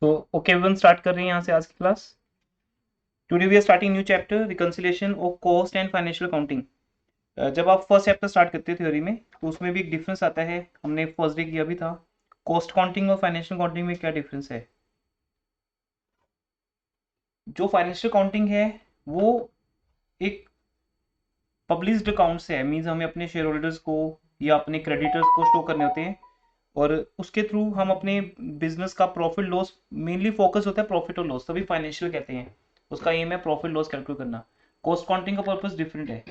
तो okay everyone, start कर रहे हैं यहाँ से आज की class. Today we are starting new chapter reconciliation of cost and financial accounting. जब आप फर्स्ट चैप्टर स्टार्ट करते हैं थ्योरी में, तो उसमें भी एक डिफरेंस आता है। हमने फर्स्ट डे किया भी था। कॉस्ट काउंटिंग और फाइनेंशियल अकाउंटिंग में क्या डिफरेंस है? जो फाइनेंशियल अकाउंटिंग है वो एक पब्लिश्ड अकाउंट से है, मीन्स हमें अपने शेयर होल्डर्स को या अपने क्रेडिटर्स को शो करने होते हैं, और उसके थ्रू हम अपने बिजनेस का प्रॉफिट लॉस, मेनली फोकस होता है प्रॉफिट और लॉस, तभी फाइनेंशियल कहते हैं। उसका एम है प्रॉफिट लॉस कैलकुलेट करना। कॉस्ट काउंटिंग का पर्पस डिफरेंट है।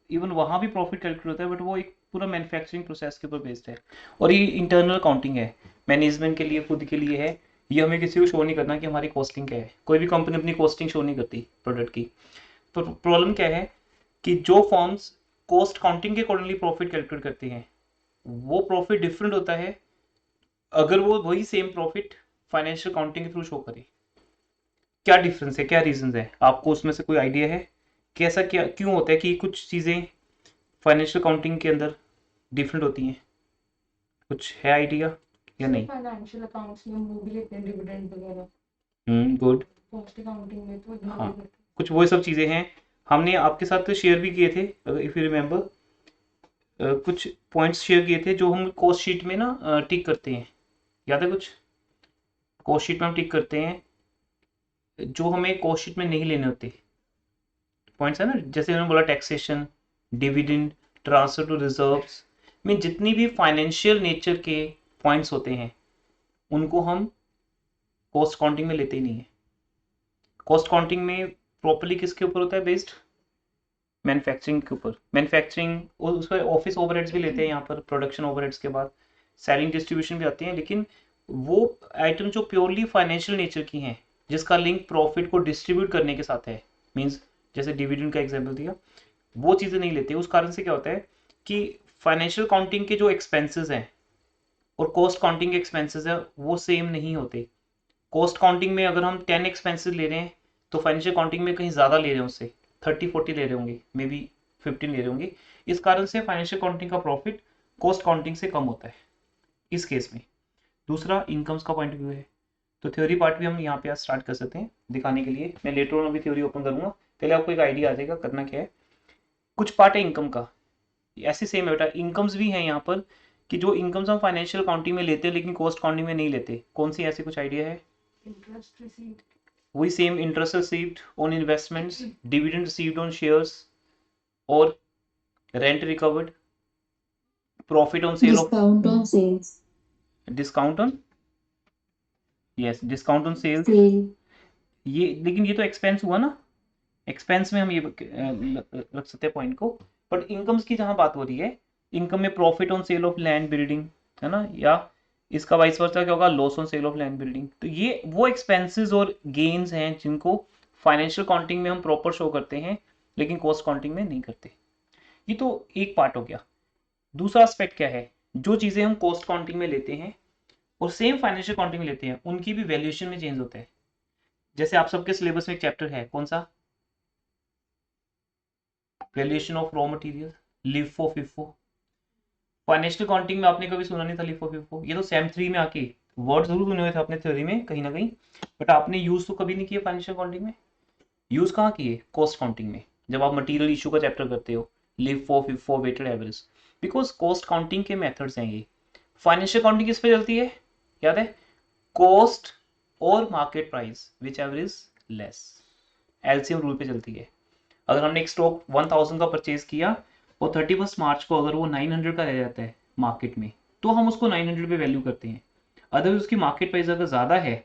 इवन वहाँ भी प्रॉफिट कैलकुलेट होता है, बट वो एक पूरा मैन्युफैक्चरिंग प्रोसेस के ऊपर बेस्ड है। और ये इंटरनल अकाउंटिंग है, मैनेजमेंट के लिए, खुद के लिए है। ये हमें किसी को शो नहीं करना कि हमारी कॉस्टिंग क्या है। कोई भी कंपनी अपनी कॉस्टिंग शो नहीं करती प्रोडक्ट की। तो प्रॉब्लम क्या है कि जो फॉर्म्स कॉस्ट काउंटिंग के अकॉर्डिंगली प्रॉफिट कैलकुलेट करती हैं, वो प्रॉफिट डिफरेंट होता है अगर वो वही सेम प्रॉफिट फाइनेंशियल अकाउंटिंग के थ्रू शो करे। क्या डिफरेंस है, क्या रीजन है, आपको उसमें से कोई आइडिया है? कैसा क्या क्यों होता है कि कुछ चीज़ें फाइनेंशियल अकाउंटिंग के अंदर डिफरेंट होती हैं? कुछ है आइडिया या नहीं? फाइनेंशियल अकाउंट्स में वो भी लेते हैं डिविडेंड वगैरह। गुड। कॉस्ट अकाउंटिंग में तो इग्नोर हाँ, ही करते कुछ वो सब चीज़ें हैं। हमने आपके साथ शेयर भी किए थे, इफ़ यू रिमेंबर। कुछ पॉइंट्स शेयर किए थे जो हम कॉस्ट शीट में ना टिक करते हैं। याद है कुछ? कॉस्ट शीट में हम टिक करते हैं जो हमें कॉस्ट शीट में नहीं लेने होते। पॉइंट्स है ना, जैसे मैंने बोला taxation, dividend, transfer to reserves, में जितनी भी फाइनेंशियल नेचर के पॉइंट्स होते हैं, उनको हम कॉस्ट काउंटिंग में लेते ही नहीं है। कॉस्ट काउंटिंग में प्रॉपर्ली किसके ऊपर होता है बेस्ड? मैन्युफैक्चरिंग के ऊपर। मैन्युफैक्चरिंग और उस पर ऑफिस ओवरहेड्स भी लेते हैं यहाँ पर, प्रोडक्शन ओवरहेड्स के बाद सेलिंग डिस्ट्रीब्यूशन भी आती हैं, लेकिन वो आइटम जो प्योरली फाइनेंशियल नेचर की हैं, जिसका लिंक प्रॉफिट को डिस्ट्रीब्यूट करने के साथ है, मीन्स जैसे डिविडेंड का एग्जाम्पल दिया, वो चीज़ें नहीं लेते। उस कारण से क्या होता है कि फाइनेंशियल काउंटिंग के जो एक्सपेंसेस हैं और कॉस्ट काउंटिंग के एक्सपेंसेस है वो सेम नहीं होते। कॉस्ट काउंटिंग में अगर हम 10 एक्सपेंसेस ले रहे हैं, तो फाइनेंशियल काउंटिंग में कहीं ज़्यादा ले रहे हैं, उससे 30-40 ले रहे होंगे, मे बी 15 ले रहे होंगे। इस कारण से फाइनेंशियल काउंटिंग का प्रॉफिट कॉस्ट काउंटिंग से कम होता है इस केस में। दूसरा इनकम्स का पॉइंट ऑफ व्यू है। तो थ्योरी पार्ट भी हम यहाँ पे आज स्टार्ट कर सकते हैं दिखाने के लिए। मैं लेटर ऑन अभी थ्योरी ओपन करूंगा, पहले आपको एक आइडिया आ जाएगा करना क्या है। कुछ पार्ट है इनकम का, ऐसे सेम है बेटा। इनकम्स भी हैं यहाँ पर, कि जो इनकम्स हम फाइनेंशियल अकाउंटिंग में लेते हैं लेकिन कॉस्ट अकाउंटिंग में नहीं लेते। कौन सी ऐसी कुछ आइडिया है? हैं इंटरेस्ट रिसीव्ड। वही same, interest received on investments, dividend received on shares, और rent recovered, profit on sale of, Discount on sales. Discount on, yes, discount on sales. Sale. ये लेकिन ये तो एक्सपेंस हुआ ना। एक्सपेंस में हम ये रख सकते हैं पॉइंट को। बट इनकम्स की जहां बात हो रही है, इनकम में profit on sale of land building है ना, या इसका वाइस वर्सा क्या होगा, loss on sale of land building. तो ये वो एक्सपेंसेस और गेन्स हैं जिनको फाइनेंशियल काउंटिंग में हम प्रॉपर शो करते हैं, लेकिन कॉस्ट काउंटिंग में नहीं करते। ये तो एक पार्ट हो गया। दूसरा एस्पेक्ट क्या है, जो चीजें हम कॉस्ट काउंटिंग में लेते हैं और सेम फाइनेंशियल काउंटिंग में लेते हैं, उनकी भी वैल्यूएशन में चेंज होता है। जैसे आप सबके सिलेबस में एक चैप्टर है, कौन सा? Valuation of raw material, LIFO FIFO. Financial accounting में आपने कभी सुना नहीं था लिफो फिफो, ये तो सेम 3 में आके वर्ड जरूर सुने हुए थे आपने थ्योरी में कहीं ना कहीं, बट आपने यूज तो कभी नहीं किया फाइनेंशियल अकाउंटिंग में। यूज कहाँ किए? कॉस्ट काउंटिंग में, जब आप मटेरियल इशू का चैप्टर करते हो, LIFO FIFO weighted average. Because cost counting के मेथड्स हैं ये। फाइनेंशियल अकाउंटिंग किस पे चलती है, याद है? कॉस्ट और market price which ever is less, LCM rule पे चलती है। अगर हमने एक स्टॉक 1000 का परचेज किया और 31 मार्च को अगर वो 900 का रह जाता है मार्केट में, तो हम उसको 900 पे वैल्यू करते हैं। अदरवाइज उसकी मार्केट प्राइस अगर ज़्यादा है,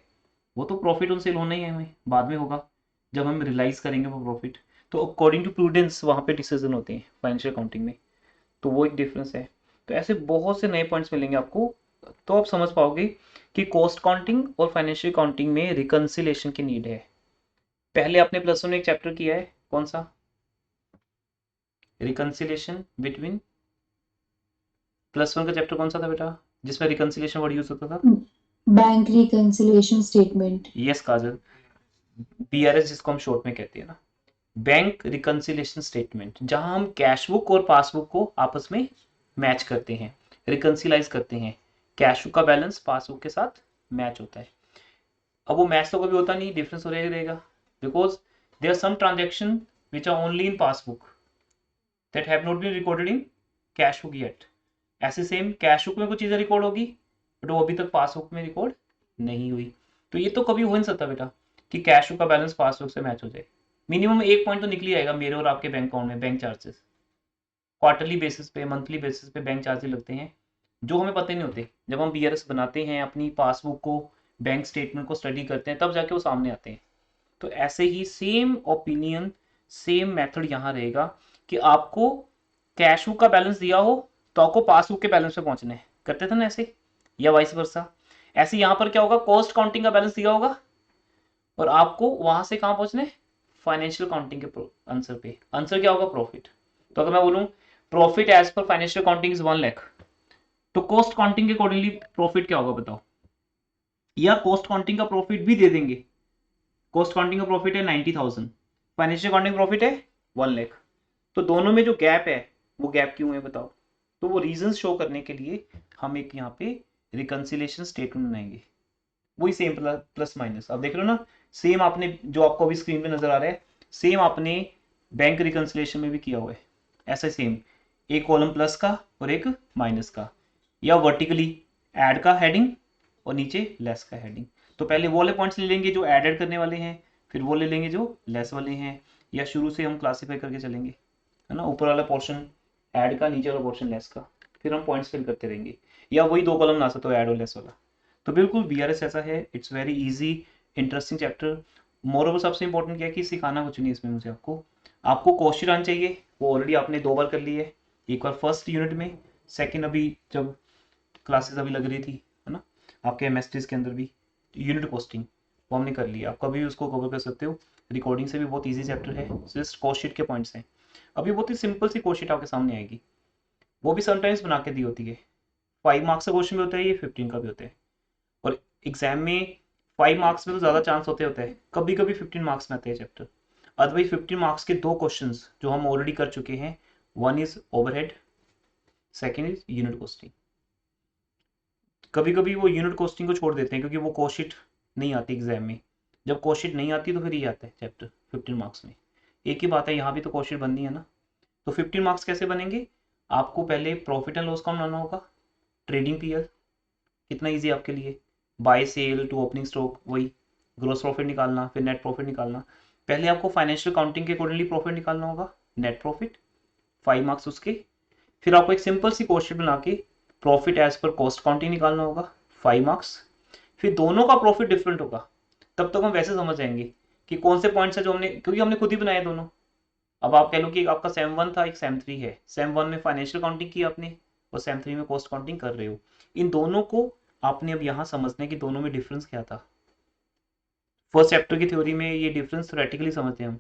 वो तो प्रॉफिट उनसे होना ही है, हमें बाद में होगा जब हम रियलाइज करेंगे वो प्रॉफिट। तो अकॉर्डिंग टू प्रूडेंस वहाँ पे डिसीजन होते हैं फाइनेंशियल अकाउंटिंग में। तो वो एक डिफरेंस है। तो ऐसे बहुत से नए पॉइंट्स मिलेंगे आपको, तो आप समझ पाओगे कि कॉस्ट काउंटिंग और फाइनेंशियल अकाउंटिंग में रिकन्सिलेशन की नीड है। पहले आपने प्लस वन में एक चैप्टर किया है, कौन सा? Reconciliation between. प्लस वन का चैप्टर कौन सा था बेटा जिसमें रिकन्सिलेशन वर्ड यूज होता था? Bank reconciliation statement. यस काजल, बीआरएस जिसको हम शॉर्ट में कहते हैं ना, बैंक रिकन्सिलेशन स्टेटमेंट, जहां हम कैश बुक और पासबुक को आपस में मैच करते हैं, रिकन्सिलाइज करते हैं। कैश बुक का बैलेंस पासबुक के साथ मैच होता है। अब वो मैच तो कभी होता नहीं, डिफरेंस हो रहेगा, because there are some transaction which are only in passbook that have not been recorded in cash book yet. ऐसे सेम कैश बुक में कुछ चीज़ें रिकॉर्ड होगी बट वो अभी तक पासबुक में रिकॉर्ड नहीं हुई। तो ये तो कभी हो नहीं सकता बेटा कि कैश बुक का बैलेंस पासबुक से मैच हो जाए। मिनिमम एक पॉइंट तो निकल ही आएगा मेरे और आपके बैंक अकाउंट में, बैंक चार्जेस क्वार्टरली बेसिस पे, मंथली बेसिस पे बैंक चार्जेस लगते हैं जो हमें पता ही नहीं होते। जब हम बीआरएस बनाते हैं, अपनी पासबुक को, बैंक स्टेटमेंट को स्टडी करते हैं, तब जाके वो सामने आते हैं। तो ऐसे ही सेम ओपिनियन, सेम मेथड यहाँ रहेगा कि आपको कैश बुक का बैलेंस दिया हो तो आपको पासबुक के बैलेंस पे पहुंचना है, करते थे ना ऐसे, या वाइस वर्सा। ऐसे यहाँ पर क्या होगा, कॉस्ट काउंटिंग का बैलेंस दिया होगा और आपको वहां से कहाँ पहुंचना है, फाइनेंशियल काउंटिंग के आंसर पे। आंसर क्या होगा, प्रॉफिट। तो अगर मैं बोलूँ प्रॉफिट एज पर फाइनेंशियल काउंटिंग इज 1 लाख, तो कॉस्ट काउंटिंग के अकॉर्डिंगली प्रॉफिट क्या होगा बताओ। या कॉस्ट काउंटिंग का प्रॉफिट भी दे देंगे, कॉस्ट काउंटिंग का प्रॉफिट है 90,000, फाइनेंशियल काउंटिंग प्रॉफिट है 1 लाख। तो दोनों में जो गैप है वो गैप क्यों है बताओ। तो वो रीजन शो करने के लिए हम एक यहाँ पे रिकंसिलेशन स्टेटमेंट बनाएंगे, वही सेम प्लस माइनस। अब देख लो ना, सेम आपने जो आपको अभी स्क्रीन पे नजर आ रहा है, सेम आपने बैंक रिकंसिलेशन में भी किया हुआ है। ऐसे सेम एक कॉलम प्लस का और एक माइनस का, या वर्टिकली ऐड का हेडिंग और नीचे लेस का हेडिंग। तो पहले वो वाले पॉइंट्स ले लेंगे जो ऐड करने वाले हैं, फिर वो ले लेंगे जो लेस वाले हैं, या शुरू से हम क्लासीफाई करके चलेंगे, है ना। ऊपर वाला पोर्शन ऐड का, नीचे वाला पोर्शन लेस का, फिर हम पॉइंट्स फिल करते रहेंगे, या वही दो कॉलम ना सकते हो ऐड और लेस वाला। तो बिल्कुल बीआरएस ऐसा है, it's very easy, interesting chapter. Moreover सबसे इंपॉर्टेंट क्या है कि सिखाना कुछ नहीं है इसमें मुझे, आपको क्वेश्चन आना चाहिए। वो ऑलरेडी आपने 2 बार कर ली है, एक बार फर्स्ट यूनिट में, सेकंड अभी जब क्लासेस अभी लग रही थी, है ना, आपके एमएसटीज के अंदर भी यूनिट कॉस्टिंग वो हमने कर लिया। आप कभी भी उसको कवर कर सकते हो, रिकॉर्डिंग से भी बहुत ईजी चैप्टर है, जस्ट कॉस्ट के पॉइंट्स हैं। अभी बहुत ही सिंपल सी कॉस्ट आपके सामने आएगी, वो भी समटाइम्स बना के दी होती है। 5 मार्क्स का क्वेश्चन भी होता है, ये 15 का भी होता है। और एग्जाम में 5 मार्क्स में तो ज़्यादा चांस होता है, कभी कभी 15 मार्क्स में आते हैं चैप्टर। अदरवाइज 15 मार्क्स के 2 क्वेश्चंस जो हम ऑलरेडी कर चुके हैं, one is overhead, second is unit costing. कभी कभी वो यूनिट कॉस्टिंग को छोड़ देते हैं क्योंकि वो कॉस्ट नहीं आती एग्जाम में। जब कॉस्ट नहीं आती तो फिर ये आता है चैप्टर 15 मार्क्स में। एक ही बात है, यहाँ भी तो कॉस्ट बननी है ना। तो 15 मार्क्स कैसे बनेंगे, आपको पहले प्रॉफिट एंड लॉस का बनाना होगा, ट्रेडिंग पीएल कितना ईजी आपके लिए, by sale to opening stock, वही ग्रोस प्रॉफिट निकालना, फिर नेट प्रॉफिट निकालना। पहले आपको फाइनेंशियल काउंटिंग के अकॉर्डिंगली प्रॉफिट निकालना होगा, नेट प्रॉफिट 5 मार्क्स उसके। फिर आपको एक सिंपल सी क्वेश्चन बना के profit as per cost counting निकालना होगा, 5 मार्क्स। फिर दोनों का प्रॉफिट डिफरेंट होगा, तब तक हम वैसे समझ जाएंगे कि कौन से पॉइंट्स है जो हमने, क्योंकि हमने खुद ही बनाए दोनों। अब आप कह लो कि आपका सेम 1 था, एक सेम 3 है, सेम 1 में फाइनेंशियल काउंटिंग की आपने और सेम 3 में कॉस्ट काउंटिंग कर रहे हो। इन दोनों को आपने अब यहाँ समझना है कि दोनों में डिफरेंस क्या था। फर्स्ट चैप्टर की थ्योरी में ये डिफरेंस थ्योरेटिकली समझते हैं हम,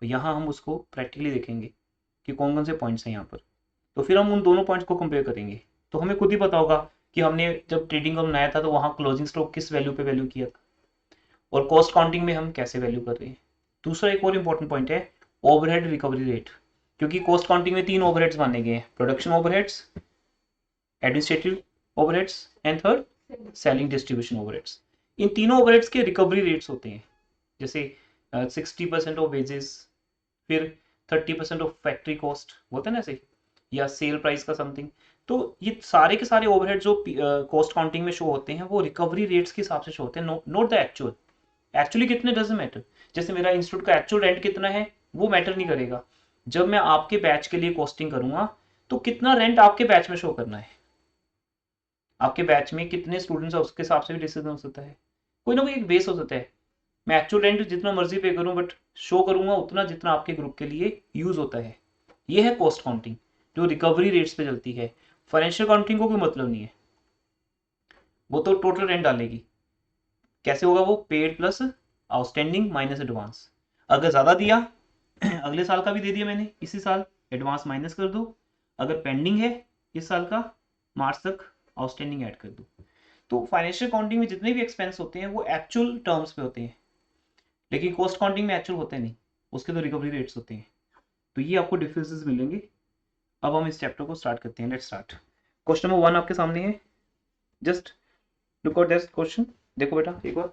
तो यहाँ हम उसको प्रैक्टिकली देखेंगे कि कौन कौन से पॉइंट्स हैं यहाँ पर। तो फिर हम उन दोनों पॉइंट्स को कंपेयर करेंगे, तो हमें खुद ही पता होगा कि हमने जब ट्रेडिंग का बनाया था तो वहाँ क्लोजिंग स्टॉक किस वैल्यू पे वैल्यू किया था, और कॉस्ट काउंटिंग में हम कैसे वैल्यू कर रहे हैं। दूसरा एक और इंपॉर्टेंट पॉइंट है ओवरहेड रिकवरी रेट, क्योंकि कॉस्ट काउंटिंग में 3 ओवरहेड्स माने गए हैं, production overheads, administrative overheads and third selling distribution overheads. इन तीनों ओवरहेड्स के रिकवरी रेट्स होते हैं, जैसे 60% ऑफ वेजेस, फिर 30% ऑफ फैक्ट्री कॉस्ट बोलते हैं ना ऐसे, या सेल प्राइस का समथिंग। तो ये सारे के सारे ओवरहेड जो कॉस्ट काउंटिंग में शो होते हैं वो रिकवरी रेट्स के हिसाब से शो होते हैं, नोट द एक्चुअल। एक्चुअली कितने डजंट मैटर, जैसे मेरा इंस्टीट्यूट का एक्चुअल रेंट कितना है वो मैटर नहीं करेगा। जब मैं आपके बैच के लिए कॉस्टिंग करूंगा तो कितना रेंट आपके बैच में शो करना है, आपके बैच में कितने स्टूडेंट्स है उसके हिसाब से भी डिसीजन हो सकता है, कोई ना कोई एक बेस हो सकता है। मैं एक्चुअल रेंट जितना मर्जी पे करूं बट शो करूंगा उतना जितना आपके ग्रुप के लिए यूज होता है। ये है कॉस्ट काउंटिंग जो रिकवरी रेट्स पे चलती है। फाइनेंशियल काउंटिंग को कोई मतलब नहीं है, वो तो टोटल रेंट डालेगी। कैसे होगा वो, paid plus outstanding minus advance. अगर ज्यादा दिया अगले साल का भी दे दिया मैंने इसी साल, एडवांस माइनस कर दो। अगर पेंडिंग है इस साल का मार्च तक, आउटस्टैंडिंग ऐड कर दो। तो फाइनेंशियल काउंटिंग में जितने भी एक्सपेंस होते हैं वो एक्चुअल टर्म्स पे होते हैं, लेकिन कॉस्ट काउंटिंग में एक्चुअल होते नहीं, उसके तो रिकवरी रेट्स होते हैं। तो ये आपको डिफरेंसेस मिलेंगे। अब हम इस चैप्टर को स्टार्ट करते हैं, लेट्स स्टार्ट। क्वेश्चन नंबर 1 आपके सामने है, just look out that question. देखो बेटा एक बार,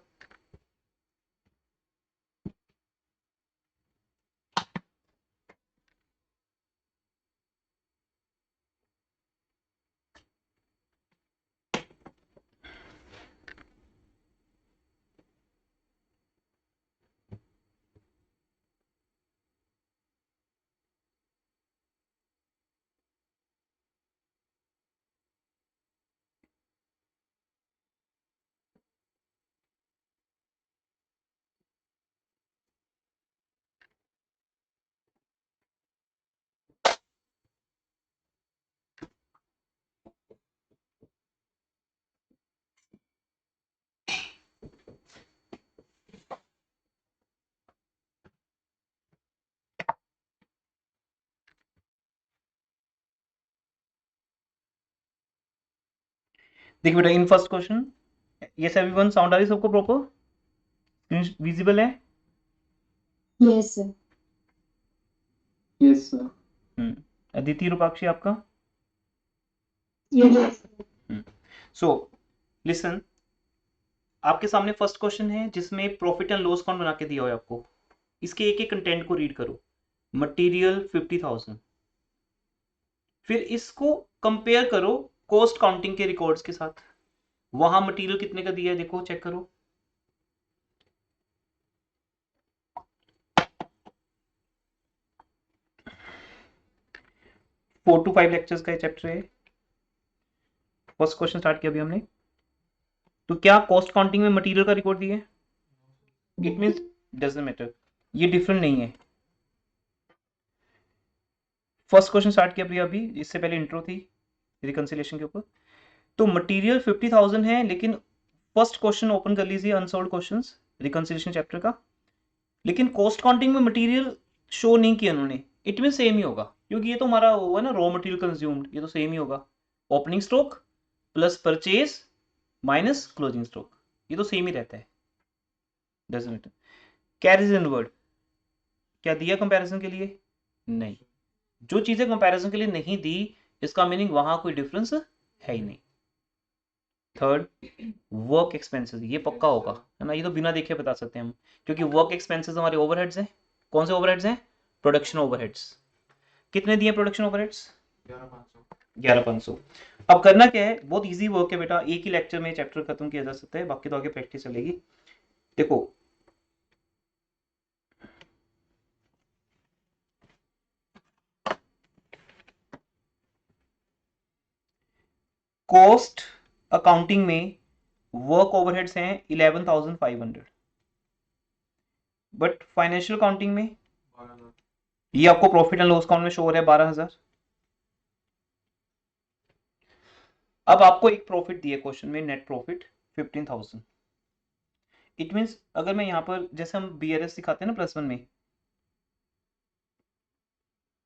देखिए बेटा, in first question yes everyone, sound आ रही है सबको प्रॉपर, स्क्रीन विजिबल है? Yes, sir. Yes, sir. Aditi Rupakshi आपका? Yes. सो लिसन, आपके सामने फर्स्ट क्वेश्चन है जिसमें प्रॉफिट एंड लॉस अकाउंट बना के दिया हुआ है आपको। इसके एक एक कंटेंट को रीड करो। मटेरियल 50,000, फिर इसको कंपेयर करो कॉस्ट काउंटिंग के रिकॉर्ड्स के साथ। वहां मटेरियल कितने का दिया है देखो, चेक करो। फोर टू फाइव लेक्चर्स का चैप्टर है। फर्स्ट क्वेश्चन स्टार्ट किया अभी हमने। तो क्या कॉस्ट काउंटिंग में मटेरियल का रिकॉर्ड दिया है? इट मींस डजंट मैटर, ये डिफरेंट नहीं है। फर्स्ट क्वेश्चन स्टार्ट किया अभी, इससे पहले इंट्रो थी रिकंसिलिएशन के ऊपर। तो मटेरियल 50,000 है, लेकिन फर्स्ट क्वेश्चन ओपन कर लीजिए, अनसॉल्व्ड क्वेश्चंस रिकंसिलिएशन चैप्टर का। लेकिन कॉस्ट काउंटिंग में मटेरियल शो नहीं किया उन्होंने। इट मीन सेम ही होगा, क्योंकि ये तो हमारा हुआ ना रॉ मटेरियल कंज्यूम्ड, ये तो सेम ही होगा। Opening stock plus purchase minus closing stock, ये तो सेम ही रहता है। Doesn't matter. कैरीज इनवर्ड क्या दिया कंपैरिजन के लिए? नहीं। जो चीजें कंपैरिजन के लिए नहीं दी, इसका मीनिंग वहां कोई डिफरेंस है ही नहीं। थर्ड, वर्क एक्सपेंसेस, ये पक्का होगा, है ना, ये तो बिना देखे बता सकते हैं हम, क्योंकि वर्क एक्सपेंसेस हमारे ओवरहेड्स हैं। कौन से ओवरहेड्स हैं? Production overheads. कितने दिए प्रोडक्शन ओवरहेड्स? 11,500। अब करना क्या है, बहुत इजी वर्क है बेटा, एक ही लेक्चर में चैप्टर खत्म किया जा सकता है, बाकी तो आगे प्रैक्टिस चलेगी। देखो, कॉस्ट अकाउंटिंग में वर्क ओवरहेड्स हैं 11,500, बट फाइनेंशियल अकाउंटिंग में ये आपको प्रॉफिट एंड लॉस अकाउंट में शो हो रहा है 12,000। अब आपको एक प्रॉफिट दिया क्वेश्चन में, नेट प्रॉफिट 15,000। इट मींस अगर मैं यहां पर, जैसे हम बीआरएस सिखाते हैं ना +1 में,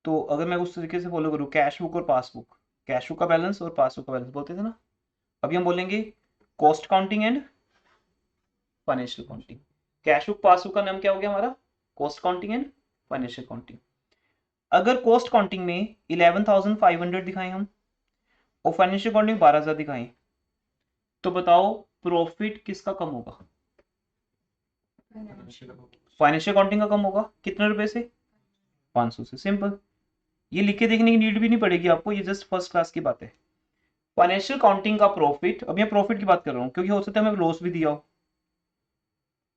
तो अगर मैं उस तरीके से फॉलो करूं, कैश बुक और पासबुक, कैश बुक का बैलेंस और पासबुक का बैलेंस बोलते थे ना, अभी हम बोलेंगे cost counting and financial accounting. Cash book passbook का नाम क्या हो गया हमारा? Cost counting and financial accounting. अगर कॉस्ट काउंटिंग में 11,500 दिखाएं हम और फाइनेंशियल अकाउंटिंग 12,000 दिखाएं, तो बताओ प्रॉफिट किसका कम होगा? फाइनेंशियल अकाउंटिंग का कम होगा। कितने रुपए से? 500 से। सिंपल, ये लिख के देखने की नीड भी नहीं पड़ेगी आपको, ये जस्ट फर्स्ट क्लास की बात है। फाइनेंशियल अकाउंटिंग का प्रॉफिट, अब मैं प्रॉफिट की बात कर रहा हूं क्योंकि हो सकता है हमें लॉस भी दिया हो,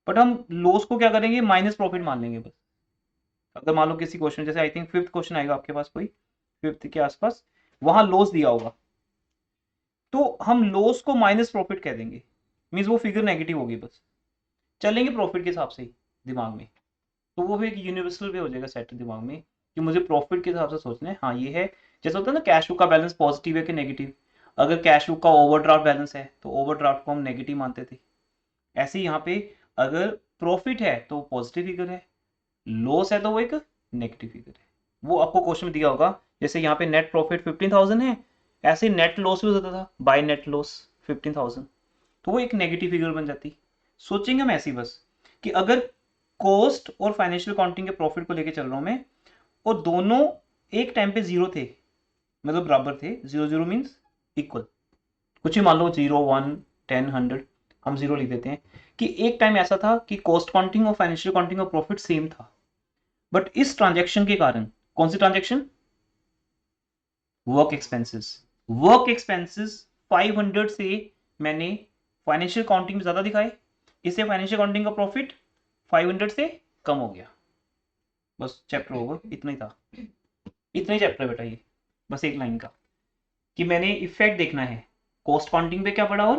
बट हम लॉस को क्या करेंगे, माइनस प्रॉफिट मान लेंगे बस। अगर मान लो किसी क्वेश्चन, जैसे आई थिंक फिफ्थ क्वेश्चन आएगा आपके पास, कोई फिफ्थ के आसपास, वहां लॉस दिया होगा, तो हम लॉस को माइनस प्रॉफिट कह देंगे, मीन्स वो फिगर नेगेटिव होगी, बस चलेंगे प्रॉफिट के हिसाब से ही दिमाग में। तो वो भी एक यूनिवर्सल वे हो जाएगा सेट दिमाग में कि मुझे प्रॉफिट के हिसाब से सोचना है। हाँ ये है, जैसे होता है ना कैश बुक का बैलेंस पॉजिटिव है कि नेगेटिव। अगर कैश बुक का ओवरड्राफ्ट बैलेंस है तो ओवरड्राफ्ट को हम नेगेटिव मानते थे। ऐसे ही यहाँ पे अगर प्रॉफिट है तो पॉजिटिव फिगर है, लॉस है तो वो एक नेगेटिव फिगर है। वो आपको क्वेश्चन में दिया होगा, जैसे यहाँ पे नेट प्रॉफिट 15,000 है, ऐसे नेट लॉस भी होता था, बाय नेट लॉस 15,000, तो वो एक नेगेटिव फिगर बन जाती। सोचेंगे हम ऐसी बस कि अगर कॉस्ट और फाइनेंशियल अकाउंटिंग के प्रॉफिट को लेके चल रहा हूं मैं, और दोनों एक टाइम पे जीरो थे, मतलब बराबर थे, 0 0 मीन्स इक्वल, कुछ ही मान लो 0 1 10 100, हम 0 लिख देते हैं, कि एक टाइम ऐसा था कि कॉस्ट अकाउंटिंग और फाइनेंशियल अकाउंटिंग का प्रॉफिट सेम था, बट इस ट्रांजेक्शन के कारण, कौन सी transaction? Work expenses. Work expenses 500 से मैंने फाइनेंशियल अकाउंटिंग में ज्यादा दिखाए, इससे फाइनेंशियल अकाउंटिंग का प्रॉफिट 500 से कम हो गया। बस चैप्टर ओवर, इतना ही था, इतना ही चैप्टर है बेटा ये, बस एक लाइन का, कि मैंने इफेक्ट देखना है कॉस्ट अकाउंटिंग पे क्या पड़ा और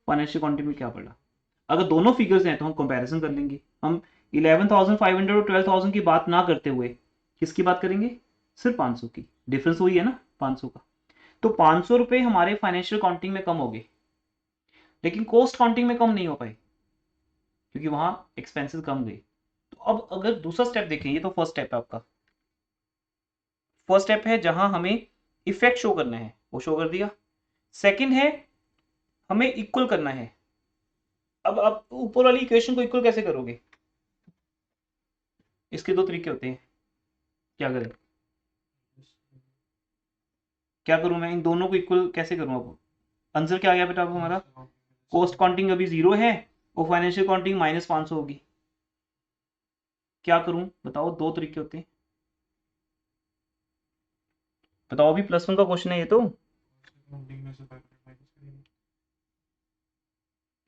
फाइनेंशियल अकाउंटिंग में क्या पड़ा। अगर दोनों फिगर्स हैं तो हम कंपैरिजन कर लेंगे। हम 11,500 और 12,000 की बात ना करते हुए किसकी बात करेंगे? सिर्फ 500 की। डिफरेंस वही है ना 500 का। तो 500 रुपए हमारे फाइनेंशियल अकाउंटिंग में कम हो गए, लेकिन कॉस्ट अकाउंटिंग में कम नहीं हो पाए क्योंकि वहां एक्सपेंसेस कम गए। तो अब अगर दूसरा स्टेप देखें, ये तो फर्स्ट स्टेप है आपका, फर्स्ट स्टेप है जहां हमें इफेक्ट शो करना है, वो शो कर दिया। सेकंड है हमें इक्वल करना है। अब आप ऊपर वाली इक्वेशन को इक्वल कैसे करोगे? इसके दो तरीके होते हैं। क्या करें? क्या करूं मैं? इन दोनों को इक्वल कैसे करूं? अब आंसर क्या आ गया बेटा अब हमारा? कॉस्ट काउंटिंग अभी 0 है और फाइनेंशियल काउंटिंग -500 होगी। क्या करूं बताओ? दो तरीके होते हैं। बताओ, अभी +1 का क्वेश्चन है ये तो।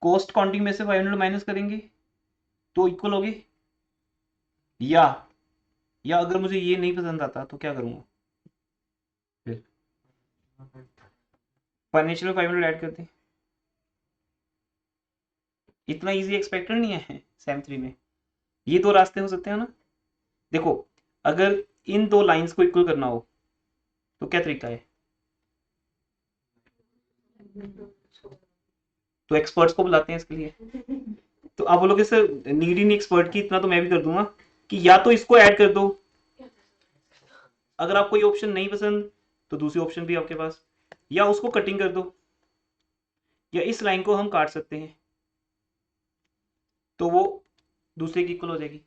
कॉस्ट काउंटिंग में से 500 माइनस करेंगे तो इक्वल होगी, या अगर मुझे ये नहीं पसंद आता तो क्या करूंगा फिर? फाइनेंशियल 500 ऐड करते हैं। इतना इजी एक्सपेक्टेड नहीं है सेम 3 में। ये दो रास्ते हो सकते हैं ना। देखो, अगर इन दो लाइंस को इक्वल करना हो तो क्या तरीका है? तो एक्सपर्ट्स को बुलाते हैं इसके लिए। तो आप बोलोगे सर नीड ही नहीं एक्सपर्ट की, इतना तो मैं भी कर दूंगा कि या तो इसको ऐड कर दो, अगर आपको ये ऑप्शन नहीं पसंद तो दूसरी ऑप्शन भी आपके पास, या उसको कटिंग कर दो, या इस लाइन को हम काट सकते हैं तो वो दूसरे की इक्वल हो जाएगी।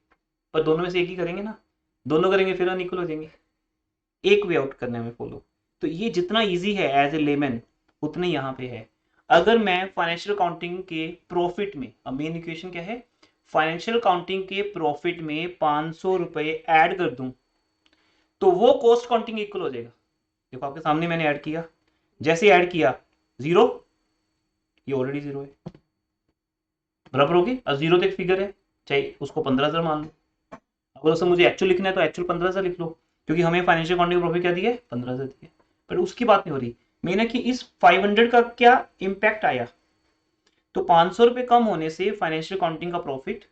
पर दोनों में से एक ही करेंगे ना, दोनों करेंगे फिर अनइक्वल हो जाएंगे। एक वे आउट करने में फॉलो। तो ये जितना इजी है एज ए लेमैन उतने यहाँ पे है। अगर मैं फाइनेंशियल अकाउंटिंग के प्रॉफिट में, अब मेन इक्वेशन क्या है, फाइनेंशियल अकाउंटिंग के प्रॉफिट में 500 रुपए ऐड कर दूं तो वो कॉस्ट काउंटिंग इक्वल हो जाएगा। देखो आपके सामने मैंने ऐड किया, जैसे ऐड किया 0, ये ऑलरेडी 0 है, बराबर होगी। अब 0 तक फिगर है, चाहे उसको 15,000 मान लो। अगर उससे मुझे एक्चुअल लिखना है तो एक्चुअल 15,000 लिख लो, क्योंकि हमें फाइनेंशियल अकाउंटिंग प्रॉफिट क्या दिया है? 15,000 दिया। पर उसकी बात नहीं हो रही, मेन है कि इस 500 का क्या इम्पैक्ट आया। तो 500 रुपए कम होने से फाइनेंशियल अकाउंटिंग का प्रॉफिट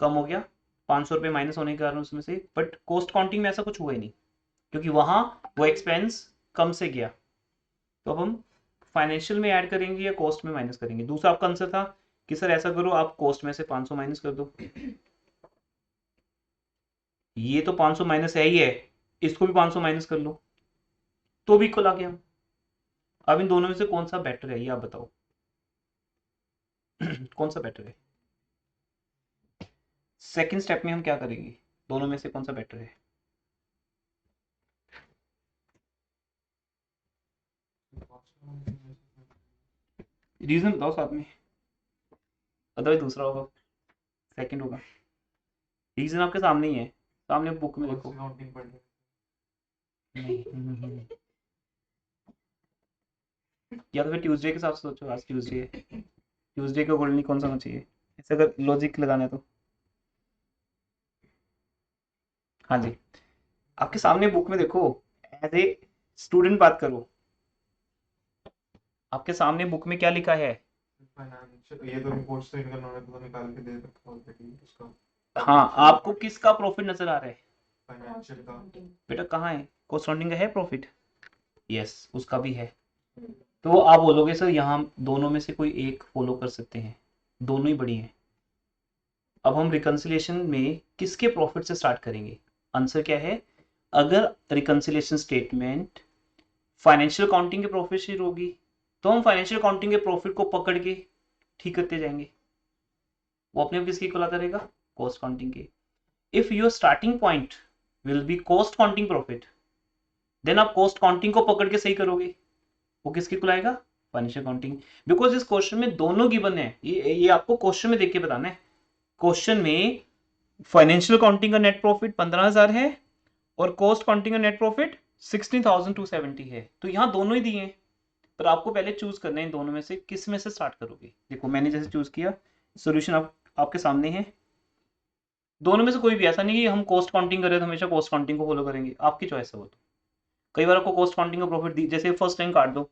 कम हो गया, 500 रुपए माइनस होने के कारण उसमें से। बट कॉस्ट काउंटिंग में ऐसा कुछ हुआ ही नहीं, क्योंकि वहां वो एक्सपेंस कम से गया। तो अब हम फाइनेंशियल में ऐड करेंगे या कॉस्ट में माइनस करेंगे? दूसरा आपका आंसर था कि सर ऐसा करो, आप कॉस्ट में से 500 माइनस कर दो। ये तो 500 माइनस है ही है, इसको भी 500 माइनस कर लो तो भी इक्वल आ गया। अब इन दोनों में से कौन सा बेटर है ये आप बताओ। कौन सा बेटर है? सेकंड स्टेप में हम क्या करेंगे? दोनों में से कौन सा बेटर है? रीजन बताओ साथ में, अदरवाइज दूसरा होगा, सेकंड होगा। रीजन आपके सामने ही है, सामने बुक में देखो। नहीं। या तो फिर ट्यूसडे के हिसाब से सोचो, आज ट्यूसडे है, ट्यूसडे के अकॉर्डिंगली कौन सा होना चाहिए, ऐसे अगर लॉजिक लगाना है तो। हाँ जी, आपके सामने बुक में देखो, एज ए स्टूडेंट बात करो, आपके सामने बुक में क्या लिखा है? ये तो रिपोर्ट्स तो इनका उन्होंने तो निकाल के दे रखा ऑलरेडी उसका। हाँ, आपको किसका प्रॉफिट नजर आ रहा है फाइनेंशियल का। बेटा? कहाँ है? कॉस्ट काउंटिंग का है प्रॉफिट? यस, उसका भी है। तो आप बोलोगे सर यहाँ दोनों में से कोई एक फॉलो कर सकते हैं, दोनों ही बड़ी हैं। अब हम रिकंसिलिएशन में किसके प्रॉफिट से स्टार्ट करेंगे? आंसर क्या है? अगर रिकंसिलिएशन स्टेटमेंट फाइनेंशियल अकाउंटिंग के प्रॉफिट से होगी तो हम फाइनेंशियल अकाउंटिंग के प्रॉफिट को पकड़ के ठीक करते जाएंगे, वो अपने आप किसके इक्वल आता रहेगा? कॉस्ट काउंटिंग के। If your starting point will be cost counting profit, then आप कॉस्ट काउंटिंग को पकड़ के सही करोगे, वो किसके इक्वल आएगा? Financial accounting. बिकॉज इस क्वेश्चन में दोनों गिवन है, ये आपको क्वेश्चन में देख के बताना है। क्वेश्चन में फाइनेंशियल अकाउंटिंग का नेट प्रॉफिट 15,000 है और कॉस्ट काउंटिंग का नेट प्रॉफिट 16,270 है। तो यहाँ दोनों ही दिए हैं, पर आपको पहले चूज करना है इन दोनों में से किस में से स्टार्ट करोगे। देखो मैंने जैसे चूज किया, सॉल्यूशन आपके सामने है। दोनों में से कोई भी, ऐसा नहीं कि हम कॉस्ट काउंटिंग करें तो हमेशा कॉस्ट काउंटिंग को फॉलो करेंगे, आपकी चॉइस है वो। तो कई बार आपको कॉस्ट काउंटिंग का प्रॉफिट दी, जैसे फर्स्ट टाइम काट दो,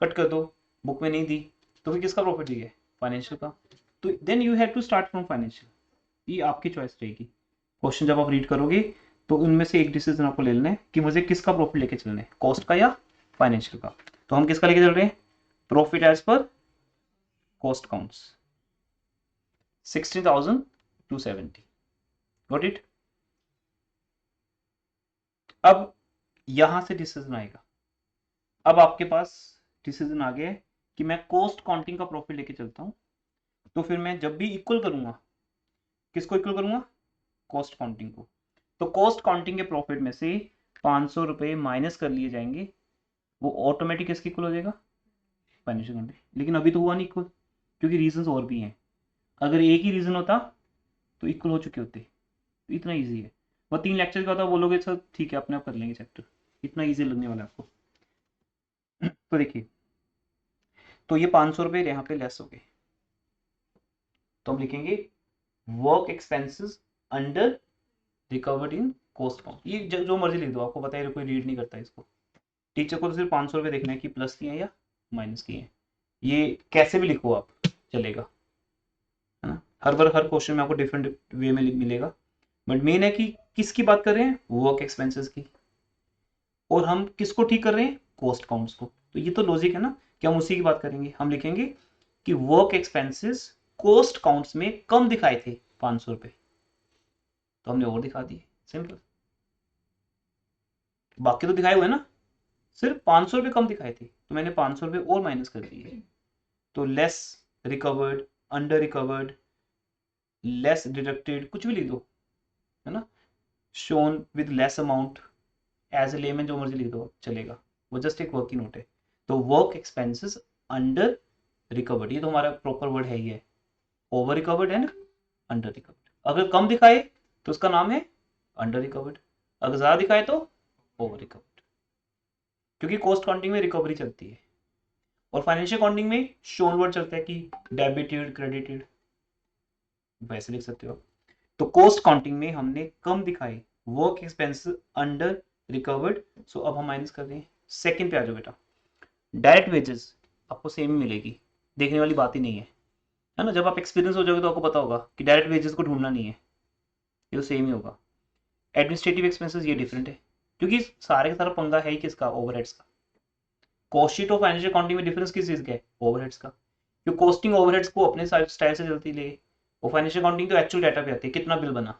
कट कर दो, बुक में नहीं दी, तो फिर किसका प्रॉफिट दिया है? फाइनेंशियल का। तो then you have to start from financial. ये आपकी चॉइस रहेगी। क्वेश्चन जब आप रीड करोगे तो उनमें से एक डिसीजन आपको ले लेना है कि मुझे किसका प्रॉफिट लेके चलना है, कॉस्ट का या फाइनेंशियल का। तो हम किसका लेके चल रहे हैं? Profit as per cost counts 16,270। Got it? अब यहां से डिसीजन आएगा। अब आपके पास डिसीजन आ गया कि मैं कॉस्ट काउंटिंग का प्रॉफिट लेके चलता हूँ, तो फिर मैं जब भी इक्वल करूंगा, किसको इक्वल करूंगा? कॉस्ट काउंटिंग को। तो कॉस्ट काउंटिंग के प्रॉफिट में से 500 रुपये माइनस कर लिए जाएंगे, वो ऑटोमेटिक किसके इक्वल हो जाएगा? Financial counting. लेकिन अभी तो हुआ नहीं इक्वल, क्योंकि रीजंस और भी हैं। अगर एक ही रीजन होता तो इक्वल हो चुके होते। तो इतना ईजी है। वह 3 लेक्चर का होता, बोलोगे सर ठीक है अपने आप कर लेंगे चैप्टर, इतना ईजी लगने वाला है आपको। तो देखिए, तो ये 500 रुपये यहाँ पे लेस हो गए, तो हम लिखेंगे work expenses under recovered in cost count. ये जो मर्जी लिख दो, आपको पता है कोई रीड नहीं करता इसको। टीचर को तो सिर्फ 500 रुपये देखना है कि प्लस किए हैं या माइनस किए हैं। ये कैसे भी लिखो आप, चलेगा, है ना। हर बार हर क्वेश्चन में आपको डिफरेंट वे में मिलेगा, बट मेन है कि किसकी बात कर रहे हैं? वर्क एक्सपेंसेस की। और हम किसको ठीक कर रहे हैं? कॉस्ट काउंट्स को। तो ये तो लॉजिक है ना कि हम उसी की बात करेंगे। हम लिखेंगे कि वर्क एक्सपेंसेस कॉस्ट काउंट्स में कम दिखाए थे 500 रुपये, तो हमने और दिखा दिए, सिंपल। बाकी तो दिखाए हुए ना, सिर्फ 500 रुपये कम दिखाए थे, तो मैंने 500 रुपये और माइनस कर दिए। तो less recovered, under recovered, less deducted, कुछ भी लिख दो, है ना। Shown with less amount, as a layman जो मर्जी लिख दो, चलेगा। वो जस्ट एक वर्किंग नोट है। तो वर्क एक्सपेंसेस अंडर रिकवर्ड, ये तो हमारा प्रॉपर वर्ड है ही है। Over recovered and under recovered. अगर कम दिखाए तो उसका नाम है अंडर रिकवर्ड, अगर ज्यादा दिखाए तो ओवर रिकवर्ड, क्योंकि कॉस्ट काउंटिंग में रिकवरी चलती है और फाइनेंशियल काउंटिंग में शोन वर्ड चलता है कि डेबिटेड क्रेडिटेड, वैसे लिख सकते हो। तो कॉस्ट काउंटिंग में हमने कम दिखाए वर्क एक्सपेंसेस अंडर रिकवर्ड, सो अब हम माइनस कर रहे हैं। सेकंड पे आ जाओ बेटा, डायरेक्ट वेजेस आपको सेम मिलेगी, देखने वाली बात ही नहीं है ना। जब आप एक्सपीरियंस हो जाओगे तो आपको पता होगा कि डायरेक्ट वेजेस को ढूंढना नहीं है, ये तो सेम ही होगा। एडमिनिस्ट्रेटिव एक्सपेंसेस ये डिफरेंट है, क्योंकि सारे का सारा पंगा है ही किसका? ओवरहेड्स का। कॉस्ट शीट और फाइनेंशियल अकाउंटिंग में डिफरेंस किस चीज का है? ओवरहेड्स का। क्योंकि कॉस्टिंग ओवरहेड्स को अपने स्टाइल से चलती ले, और फाइनेंशियल अकाउंटिंग तो एक्चुअल डाटा पे आती है, कितना बिल बना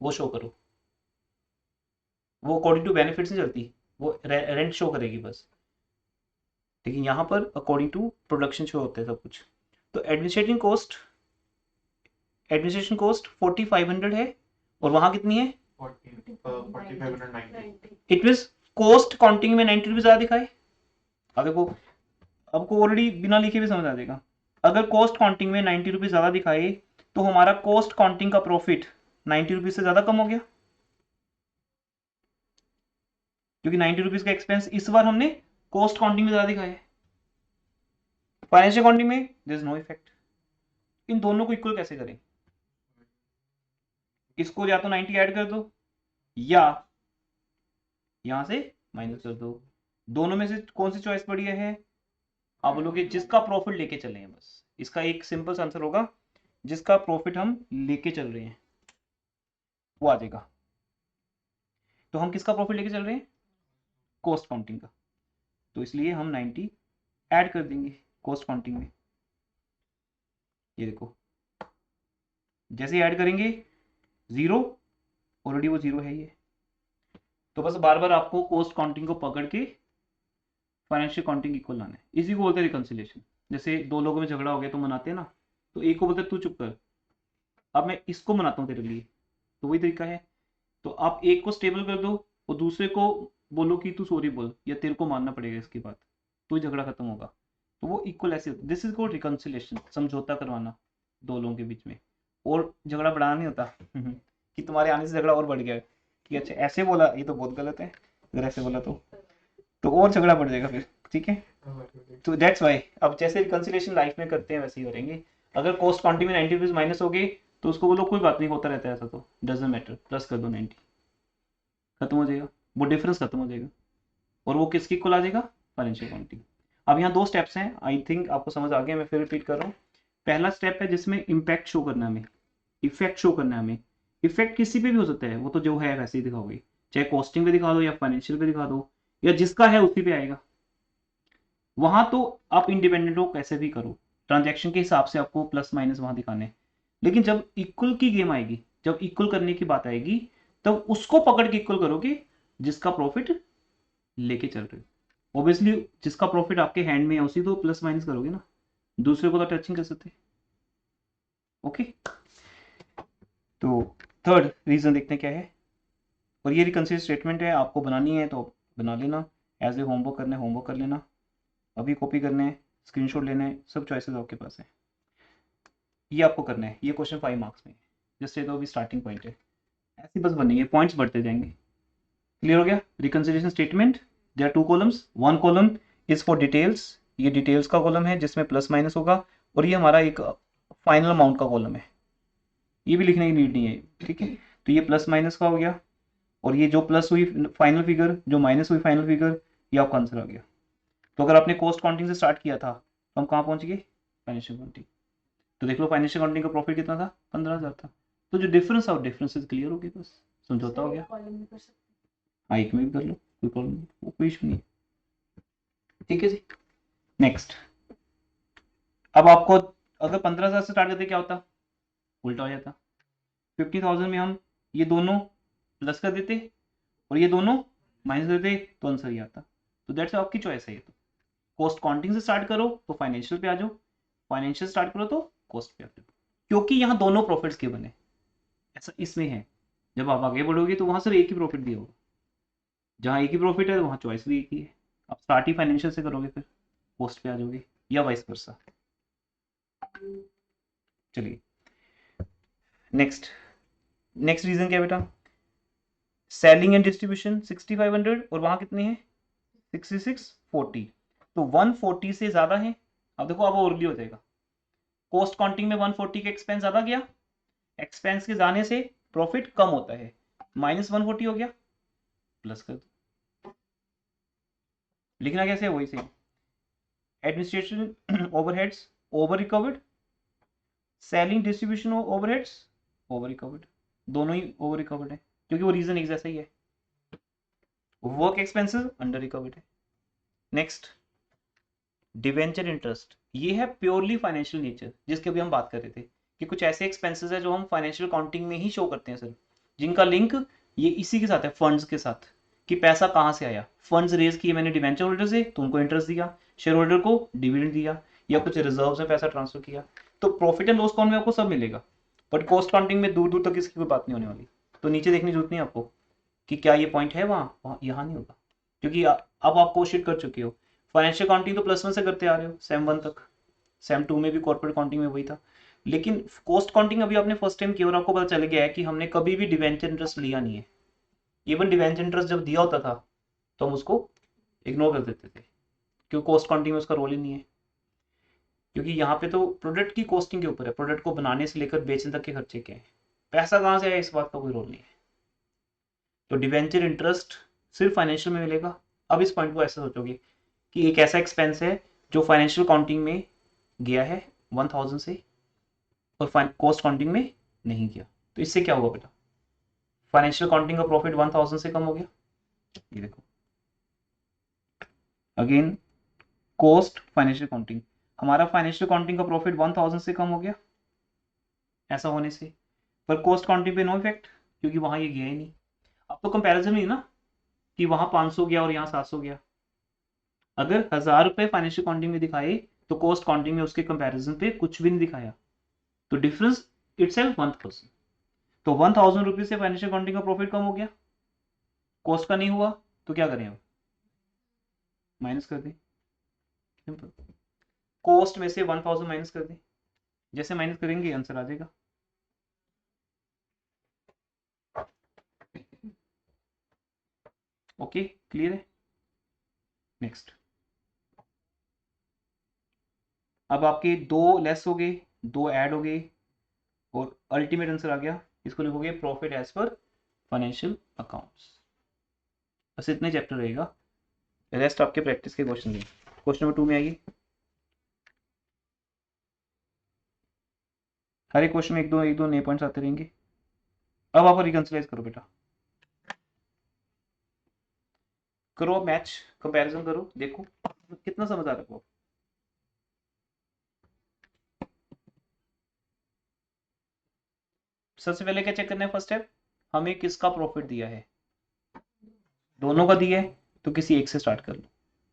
वो शो करो। वो अकॉर्डिंग टू बेनिफिट्स नहीं चलती, वो रेंट शो करेगी बस। लेकिन यहाँ पर अकॉर्डिंग टू प्रोडक्शन शो होता है सब कुछ। तो एडमिनिस्ट्रेशन कॉस्ट 4500 है, और वहां कितनी है? 4590। इट मीन कॉस्ट काउंटिंग में 90 रुपीज ज्यादा दिखाए। अब देखो, आपको ऑलरेडी बिना लिखे भी समझ आ जाएगा। अगर कॉस्ट काउंटिंग में 90 रुपीज ज्यादा दिखाए तो हमारा कॉस्ट काउंटिंग का प्रॉफिट 90 रुपीज से ज्यादा कम हो गया, क्योंकि 90 रुपीज का एक्सपेंस इस बार हमने कॉस्ट काउंटिंग में ज्यादा दिखाया है। फाइनेंशियल अकाउंटिंग में देयर इज नो इफेक्ट। इन दोनों को इक्वल कैसे करें? इसको या तो 90 ऐड कर दो या यहां से माइनस कर दो। दोनों में से कौन सी चॉइस बढ़िया है? आप बोलोगे जिसका प्रॉफिट लेके चले हैं, बस इसका एक सिंपल आंसर होगा, जिसका प्रॉफिट हम लेके चल रहे हैं वो आ जाएगा। तो हम किसका प्रॉफिट लेके चल रहे हैं? कॉस्ट काउंटिंग का। तो इसलिए हम 90 ऐड कर देंगे कॉस्ट काउंटिंग में। ये देखो, जैसे ऐड करेंगे 0, ऑलरेडी वो 0 है ये। तो बस बार बार आपको कॉस्ट काउंटिंग को पकड़ के फाइनेंशियल काउंटिंग इक्वल लाना है। इसी को बोलते हैं रिकंसिलिएशन। जैसे दो लोगों में झगड़ा हो गया तो मनाते हैं ना, तो एक को बोलते हैं तू चुप कर, अब मैं इसको मनाता हूँ तेरे लिए, तो वही तरीका है। तो आप एक को स्टेबल कर दो और दूसरे को बोलो कि तू सॉरी बोल या तेरे को मानना पड़ेगा इसकी बात, तो ही झगड़ा खत्म होगा। तो वो इक्वल ऐसे, दिस इज कॉल्ड रिकंसिलिएशन, समझौता करवाना दो लोगों के बीच में। और झगड़ा बढ़ाना नहीं होता कि तुम्हारे आने से झगड़ा और बढ़ गया कि अच्छा ऐसे बोला, ये तो बहुत गलत है, अगर ऐसे बोला तो और झगड़ा बढ़ जाएगा फिर, ठीक है। तो दैट्स वाई अब जैसे रिकंसिलिएशन लाइफ में करते हैं वैसे ही करेंगे। अगर कॉस्ट काउंटिंग में 90 रुपीज माइनस हो गई तो उसको बोलो कोई बात नहीं, होता रहता है ऐसा, तो डजंट मैटर, प्लस कर दो 90, खत्म हो जाएगा, वो डिफरेंस खत्म हो जाएगा। और वो किसकी इक्वल आ जाएगा? Financial counting. अब यहाँ 2 स्टेप्स हैं, आई थिंक आपको समझ आ गया, मैं फिर रिपीट कर रहा हूँ। पहला स्टेप है जिसमें इम्पैक्ट शो करना है हमें, इफेक्ट शो करना है हमें। इफेक्ट किसी पे भी हो सकता है, वो तो जो है वैसे ही दिखाओगे, चाहे कॉस्टिंग पे दिखा दो या फाइनेंशियल पे दिखा दो या जिसका है उसी पे आएगा। वहां तो आप इंडिपेंडेंट हो, कैसे भी करो, ट्रांजैक्शन के हिसाब से आपको प्लस माइनस वहां दिखाने। लेकिन जब इक्वल की गेम आएगी, जब इक्वल करने की बात आएगी, तब उसको पकड़ के इक्वल करोगे जिसका प्रॉफिट लेके चल रहे हो। ऑब्वियसली जिसका प्रॉफिट आपके हैंड में है उसी तो प्लस माइनस करोगे ना, दूसरे को तो टचिंग कर सकते। ओके, तो थर्ड रीजन देखते हैं क्या है। और ये रिकंसिलिएशन स्टेटमेंट है, आपको बनानी है तो बना लेना, एज ए होमवर्क करना है होमवर्क कर लेना, अभी कॉपी करना है, स्क्रीनशॉट लेना है, सब चॉइसेस आपके पास है। ये आपको करना है, ये क्वेश्चन 5 मार्क्स में, जस्ट ये तो अभी स्टार्टिंग पॉइंट है, ऐसे बस बनेंगे, पॉइंट्स बढ़ते जाएंगे। क्लियर हो गया। Reconciliation statement, there are 2 columns, 1 column is for details, ये डिटेल्स का कॉलम है जिसमें प्लस माइनस होगा, और ये हमारा एक फाइनल अमाउंट का कॉलम है, ये भी लिखने की नीड नहीं है, ठीक है। तो ये प्लस माइनस का हो गया, और ये जो प्लस हुई फाइनल फिगर, जो माइनस हुई फाइनल फिगर, ये आपका आंसर आ गया। तो अगर आपने कॉस्ट काउंटिंग से स्टार्ट किया था तो हम कहाँ पहुंच गए, फाइनेंशियल काउंटिंग। तो देख लो फाइनेंशियल काउंटिंग का प्रॉफिट कितना था, 15,000 था। तो जो डिफरेंस था, डिफरेंसेस क्लियर हो गए, बस समझौता हो गया। कॉलम में कर सकते हाँ, एक में भी कर लो, कोई प्रॉब्लम नहीं, वो कोई इशू नहीं है। ठीक है जी, नेक्स्ट। अब आपको अगर 15,000 से स्टार्ट करते क्या होता, उल्टा हो जाता। 50,000 में हम ये दोनों प्लस कर देते और ये दोनों माइनस कर देते, तो आंसर ये आता। तो दैट्स आपकी चॉइस है। ये तो कॉस्ट काउंटिंग से स्टार्ट करो तो फाइनेंशियल पे आ जाओ, फाइनेंशियल स्टार्ट करो तो कॉस्ट पे आ जाओ, क्योंकि यहाँ दोनों प्रॉफिट्स के बने, ऐसा इसमें है। जब आप आगे बढ़ोगे तो वहां सिर्फ एक ही प्रॉफिट दिया होगा, जहाँ एक ही प्रॉफिट है वहाँ चॉइस भी एक ही है। आप स्टार्ट ही फाइनेंशियल से करोगे फिर कॉस्ट पे आ जाओगे, या वाइस वर्सा। चलिए नेक्स्ट, नेक्स्ट रीजन क्या है बेटा, सेलिंग एंड डिस्ट्रीब्यूशन 6500 और वहां कितने हैं 6640, तो 140 से ज्यादा है। अब देखो अब ओवरली हो जाएगा, कॉस्ट काउंटिंग में 140 का एक्सपेंस ज्यादा गया, एक्सपेंस के जाने से प्रॉफिट कम होता है, -140 हो गया, प्लस कर दो। लिखना कैसे है वही से, administration overheads over recovered, selling distribution overheads over recovered, दोनों ही ओवर रिकवर्ड है क्योंकि वो रीजन एक जैसा ही है। वर्क एक्सपेंसेस अंडर रिकवर्ड है। नेक्स्ट, डिवेंचर इंटरेस्ट, ये है प्योरली फाइनेंशियल नेचर, जिसके अभी हम बात कर रहे थे कि कुछ ऐसे एक्सपेंसेस है जो हम फाइनेंशियल अकाउंटिंग में ही शो करते हैं सर, जिनका लिंक ये इसी के साथ है, फंड्स के साथ, कि पैसा कहाँ से आया, फंड्स रेज किए मैंने डिवेंचर होल्डर से तो उनको इंटरेस्ट दिया, शेयर होल्डर को डिविडेंड दिया, या कुछ रिजर्व में पैसा ट्रांसफर किया, तो प्रॉफिट एंड लॉस अकाउंट में आपको सब मिलेगा, बट कॉस्ट काउंटिंग में दूर दूर तक इसकी कोई बात नहीं होने वाली। तो नीचे देखने की जरूरत नहीं आपको कि क्या ये पॉइंट है वहाँ यहाँ नहीं होगा, क्योंकि अब आप कोशिश कर चुके हो। फाइनेंशियल अकाउंटिंग तो +1 से करते आ रहे हो, सेम 1 तक, सेम 2 में भी कॉर्पोरेट अकाउंटिंग में वही था, लेकिन कॉस्ट अकाउंटिंग अभी आपने फर्स्ट टाइम किया और आपको पता चल गया है कि हमने कभी भी डिवेंचर इंटरेस्ट लिया नहीं है। इवन डिवेंचर इंटरेस्ट जब दिया होता था तो हम उसको इग्नोर कर देते थे, क्योंकि कॉस्ट अकाउंटिंग में उसका रोल ही नहीं है, क्योंकि यहाँ पे तो प्रोडक्ट की कॉस्टिंग के ऊपर है, प्रोडक्ट को बनाने से लेकर बेचने तक के खर्चे क्या है, पैसा कहाँ से आया इस बात का कोई रोल नहीं है। तो डिवेंचर इंटरेस्ट सिर्फ फाइनेंशियल में मिलेगा। अब इस पॉइंट को ऐसा सोचोगे कि एक ऐसा एक्सपेंस है जो फाइनेंशियल काउंटिंग में गया है 1000 से और कॉस्ट काउंटिंग में नहीं गया, तो इससे क्या होगा बेटा, फाइनेंशियल काउंटिंग का प्रॉफिट 1000 से कम हो गया। ये देखो अगेन, कॉस्ट फाइनेंशियल काउंटिंग, हमारा फाइनेंशियल काउंटिंग का प्रॉफिट 1000 से कम हो गया ऐसा होने से, पर कॉस्ट काउंटिंग पे नो इफेक्ट क्योंकि वहां ये गया ही नहीं। अब तो कंपैरिजन नहीं ना कि वहां 500 गया और यहाँ 700 गया, अगर 1000 रुपए फाइनेंशियल काउंटिंग में दिखाए तो कॉस्ट काउंटिंग में उसके कंपैरिजन पे कुछ भी नहीं दिखाया, तो डिफरेंस इटसेल्फ 1000। तो 1000 रुपीज से फाइनेंशियल अकाउंटिंग का प्रॉफिट कम हो गया, कॉस्ट का नहीं हुआ, तो क्या करें अब, माइनस कर दें, सिंपल, कॉस्ट में से 1000 माइनस कर दें, जैसे माइनस करेंगे आंसर आ जाएगा। ओके क्लियर है। नेक्स्ट, अब आपके 2 लेस हो गए, 2 ऐड हो गए और अल्टीमेट आंसर आ गया, इसको लिखोगे प्रॉफिट एज पर फाइनेंशियल अकाउंट्स। बस इतने चैप्टर रहेगा, रेस्ट आपके प्रैक्टिस के क्वेश्चन हैं। क्वेश्चन नंबर 2 में आइए, हर एक क्वेश्चन में एक दो नए पॉइंट्स आते रहेंगे। अब आप रिकंसिलाइज करो बेटा, करो मैच, कंपैरिजन करो, देखो कितना समझ आ रहा है। सबसे पहले क्या चेक करना है, फर्स्ट स्टेप, हमें किसका प्रॉफिट दिया है, दोनों का दिया है तो किसी एक से स्टार्ट कर लो,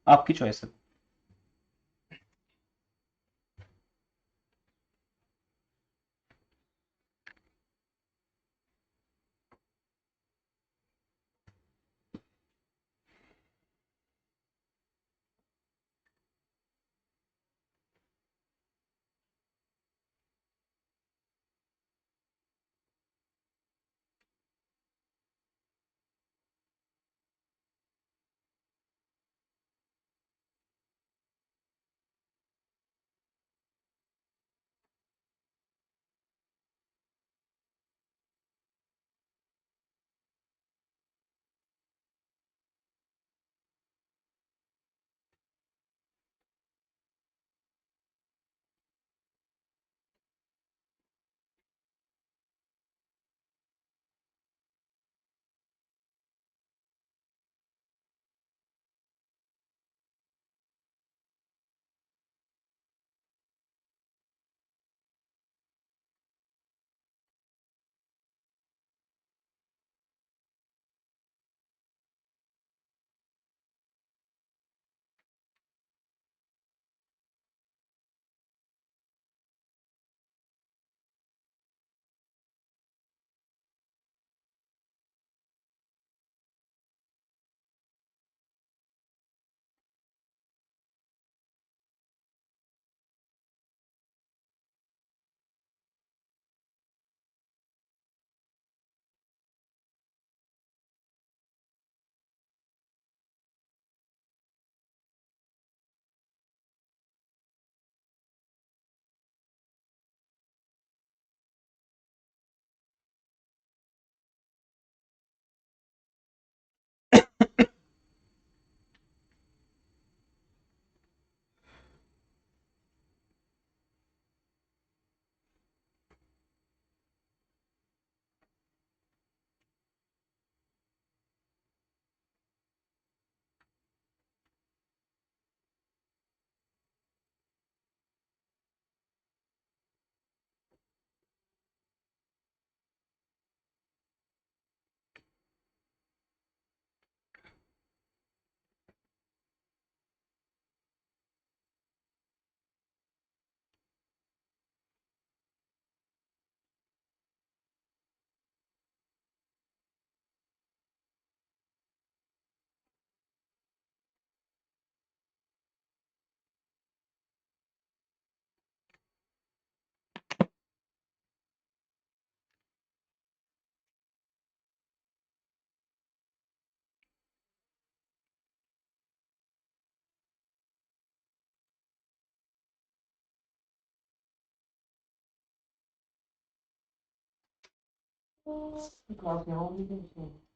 आपकी चॉइस है।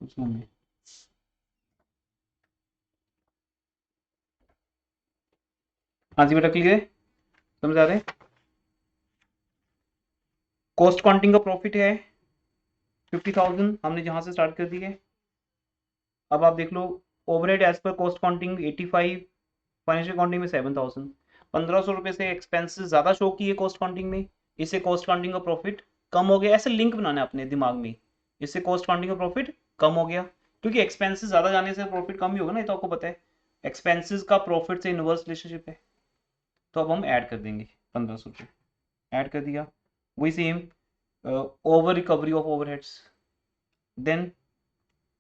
उसमें हाँ जी बेटा, क्लियर है, समझ आ रहे हैं। कॉस्ट काउंटिंग का प्रॉफिट है 50,000, हमने जहां से स्टार्ट कर दी है। अब आप देख लो, overhead as per cost counting 85, financial counting में 7,000, 1,500 रुपए से एक्सपेंसेस ज्यादा शो किए कॉस्ट काउंटिंग में, इससे कॉस्ट काउंटिंग का प्रॉफिट कम हो गया। ऐसे लिंक बनाना है अपने दिमाग में, इससे कॉस्ट काउंटिंग का प्रॉफिट कम हो गया, क्योंकि एक्सपेंसेस ज्यादा जाने से प्रॉफिट कम ही होगा ना, ये तो आपको पता है। एक्सपेंसेस का प्रॉफिट से इनवर्स रिलेशनशिप है। तो अब हम ऐड कर देंगे 1,500 रुपये, ऐड कर दिया। वही same over recovery of overheads, then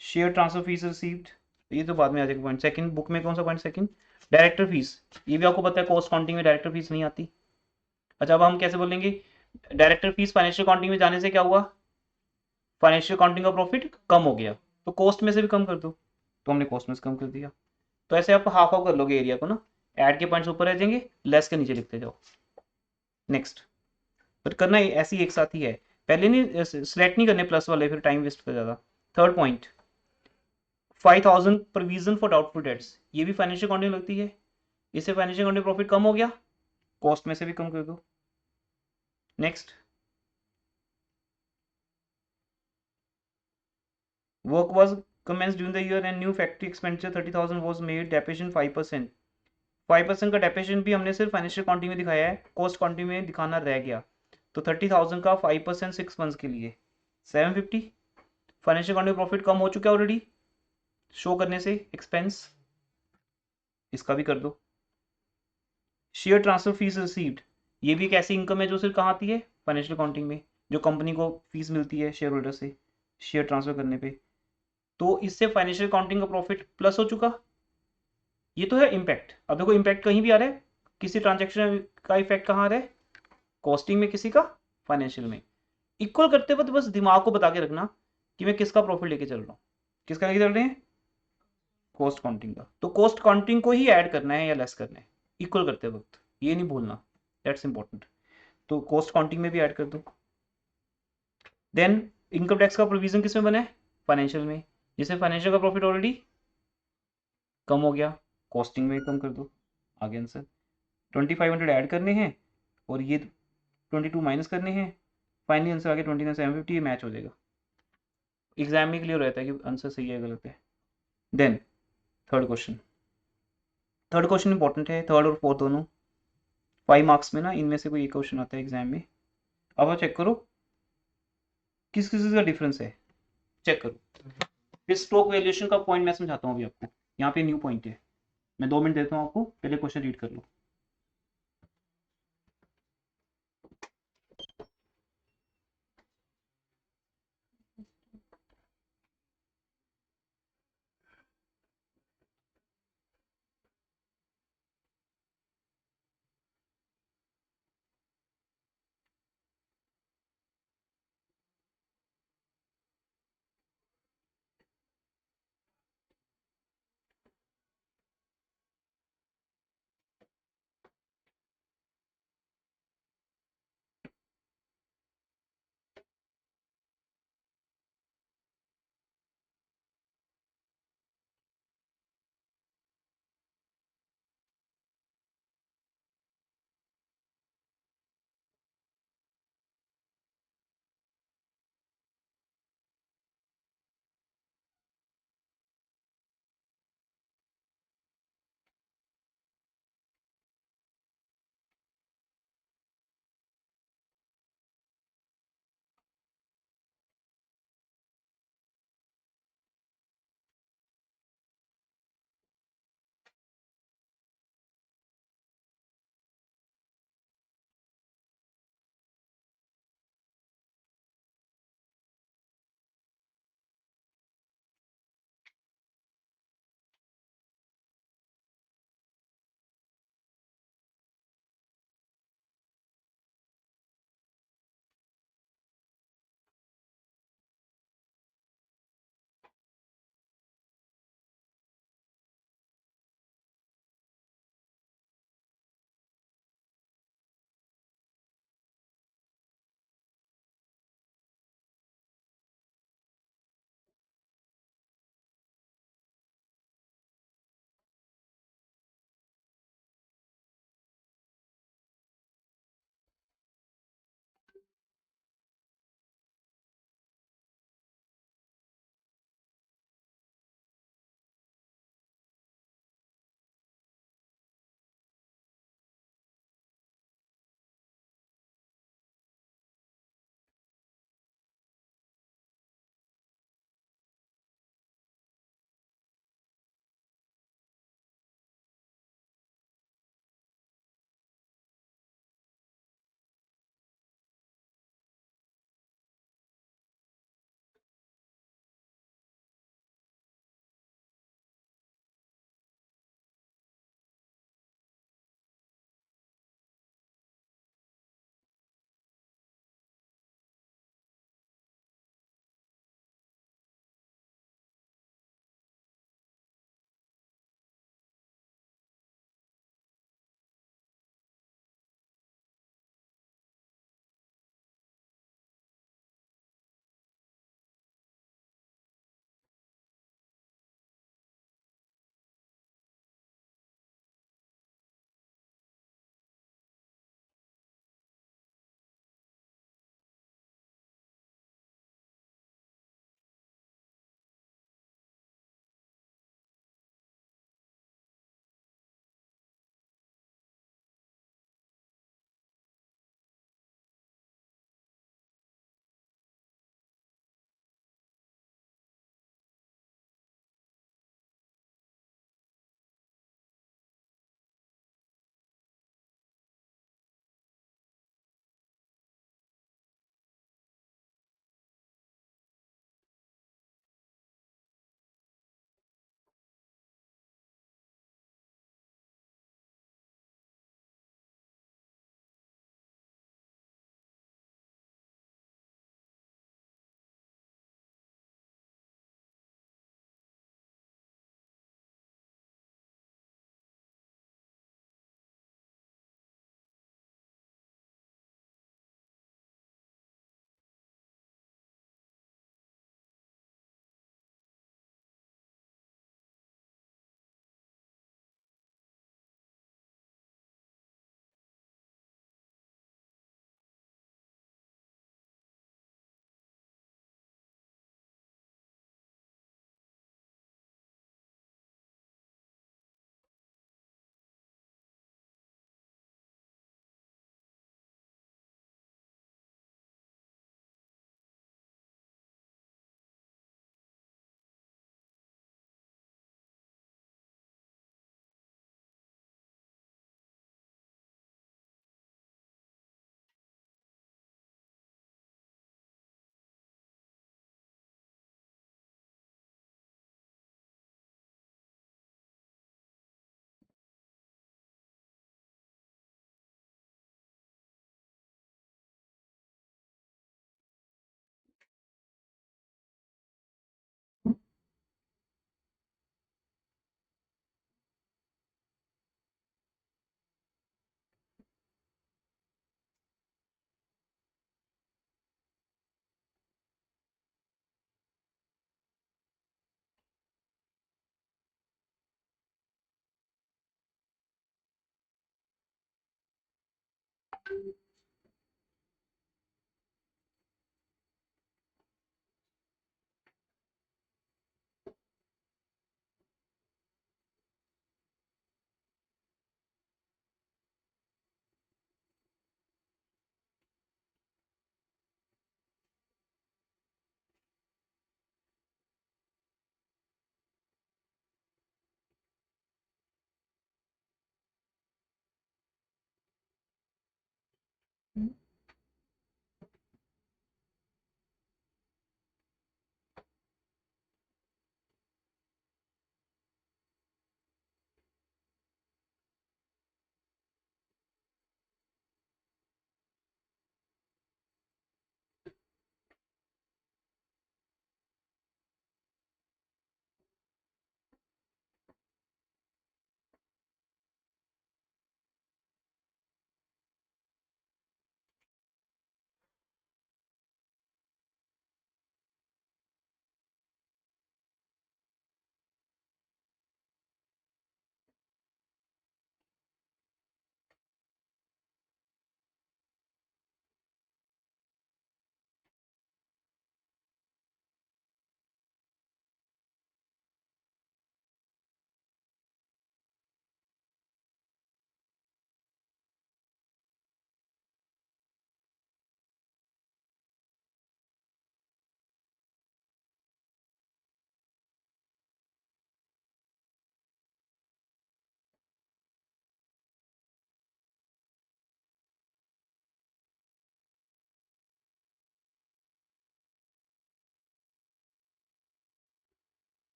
share transfer fees received, ये तो बाद में आ जाएगा पॉइंट। सेकंड बुक में कौन सा पॉइंट सेकंड, डायरेक्टर फीस, ये भी आपको पता है कॉस्ट काउंटिंग में डायरेक्टर फीस नहीं आती। अच्छा, अब हम कैसे बोलेंगे, डायरेक्टर फीस फाइनेंशियल काउंटिंग में जाने से क्या हुआ, फाइनेंशियल काउंटिंग का प्रॉफिट कम हो गया, तो कॉस्ट में से भी कम कर दो, तो हमने कॉस्ट में से कम कर दिया। तो ऐसे आप हाफ ऑफ कर लोगे एरिया को ना, ऐड के पॉइंट्स ऊपर रह जाएंगे, लेस के नीचे लिखते जाओ। नेक्स्ट, बट करना ऐसे ही एक साथ ही है, पहले नहीं सिलेक्ट नहीं करने प्लस वाले, फिर टाइम वेस्ट कर ज्यादा। Third point, 5,000 provision for doubtful debts, ये भी फाइनेंशियल काउंटिंग लगती है, इससे फाइनेंशियल काउंटिंग प्रॉफिट कम हो गया, कॉस्ट में से भी कम कर दो। Next, work was commenced during the year and new factory expenditure 30,000 was made, depreciation 5%, 5% का डेप्रिसिएशन भी हमने सिर्फ फाइनेंशियल काउंटिंग में दिखाया है, कॉस्ट काउंटिंग में दिखाना रह गया। तो 30,000 का 5% 6 मंथ्स के लिए 750, फाइनेंशियल काउंटिंग प्रॉफिट कम हो चुका है ऑलरेडी शो करने से एक्सपेंस। इसका भी कर दो। शेयर ट्रांसफर फीस रिसीव्ड, ये भी एक ऐसी इनकम है जो सिर्फ कहाँ आती है, फाइनेंशियल अकाउंटिंग में, जो कंपनी को फीस मिलती है शेयर होल्डर से शेयर ट्रांसफर करने पे। तो इससे फाइनेंशियल अकाउंटिंग का प्रॉफिट प्लस हो चुका। ये तो है इम्पैक्ट। अब देखो इम्पैक्ट कहीं भी आ रहा है, किसी ट्रांजेक्शन का इफेक्ट कहाँ आ रहा है, कॉस्टिंग में, किसी का फाइनेंशियल में। इक्वल करते वक्त बस दिमाग को बता के रखना कि मैं किसका प्रॉफिट लेके चल रहा हूँ, किसका लेके चल रहे हैं, कॉस्ट काउंटिंग का। तो कॉस्ट काउंटिंग को ही ऐड करना है या लेस करना है इक्वल करते वक्त, ये नहीं भूलना, दैट्स इंपॉर्टेंट। तो कॉस्ट काउंटिंग में भी ऐड कर दो। देन इनकम टैक्स का प्रोविजन किस में बना है, फाइनेंशियल में, जिसमें फाइनेंशियल का प्रॉफिट ऑलरेडी कम हो गया, कॉस्टिंग में कम कर दो। आगे आंसर 2500 ऐड करने हैं और ये 22 माइनस करने हैं, फाइनली आंसर आगे 29,750, ये मैच हो जाएगा। एग्जाम में क्लियर रहता है कि आंसर सही है गलत है। Then third question, third question important है, थर्ड और फोर्थ दोनों 5 मार्क्स में ना इनमें से कोई एक क्वेश्चन आता है एग्जाम में। अब आप चेक करो किस किस का डिफरेंस है, चेक करो। फिर स्टॉक वैल्यूएशन का पॉइंट मैं समझाता हूँ अभी आपको, यहाँ पे न्यू पॉइंट है। मैं 2 मिनट देता हूँ आपको, पहले क्वेश्चन रीड कर लो।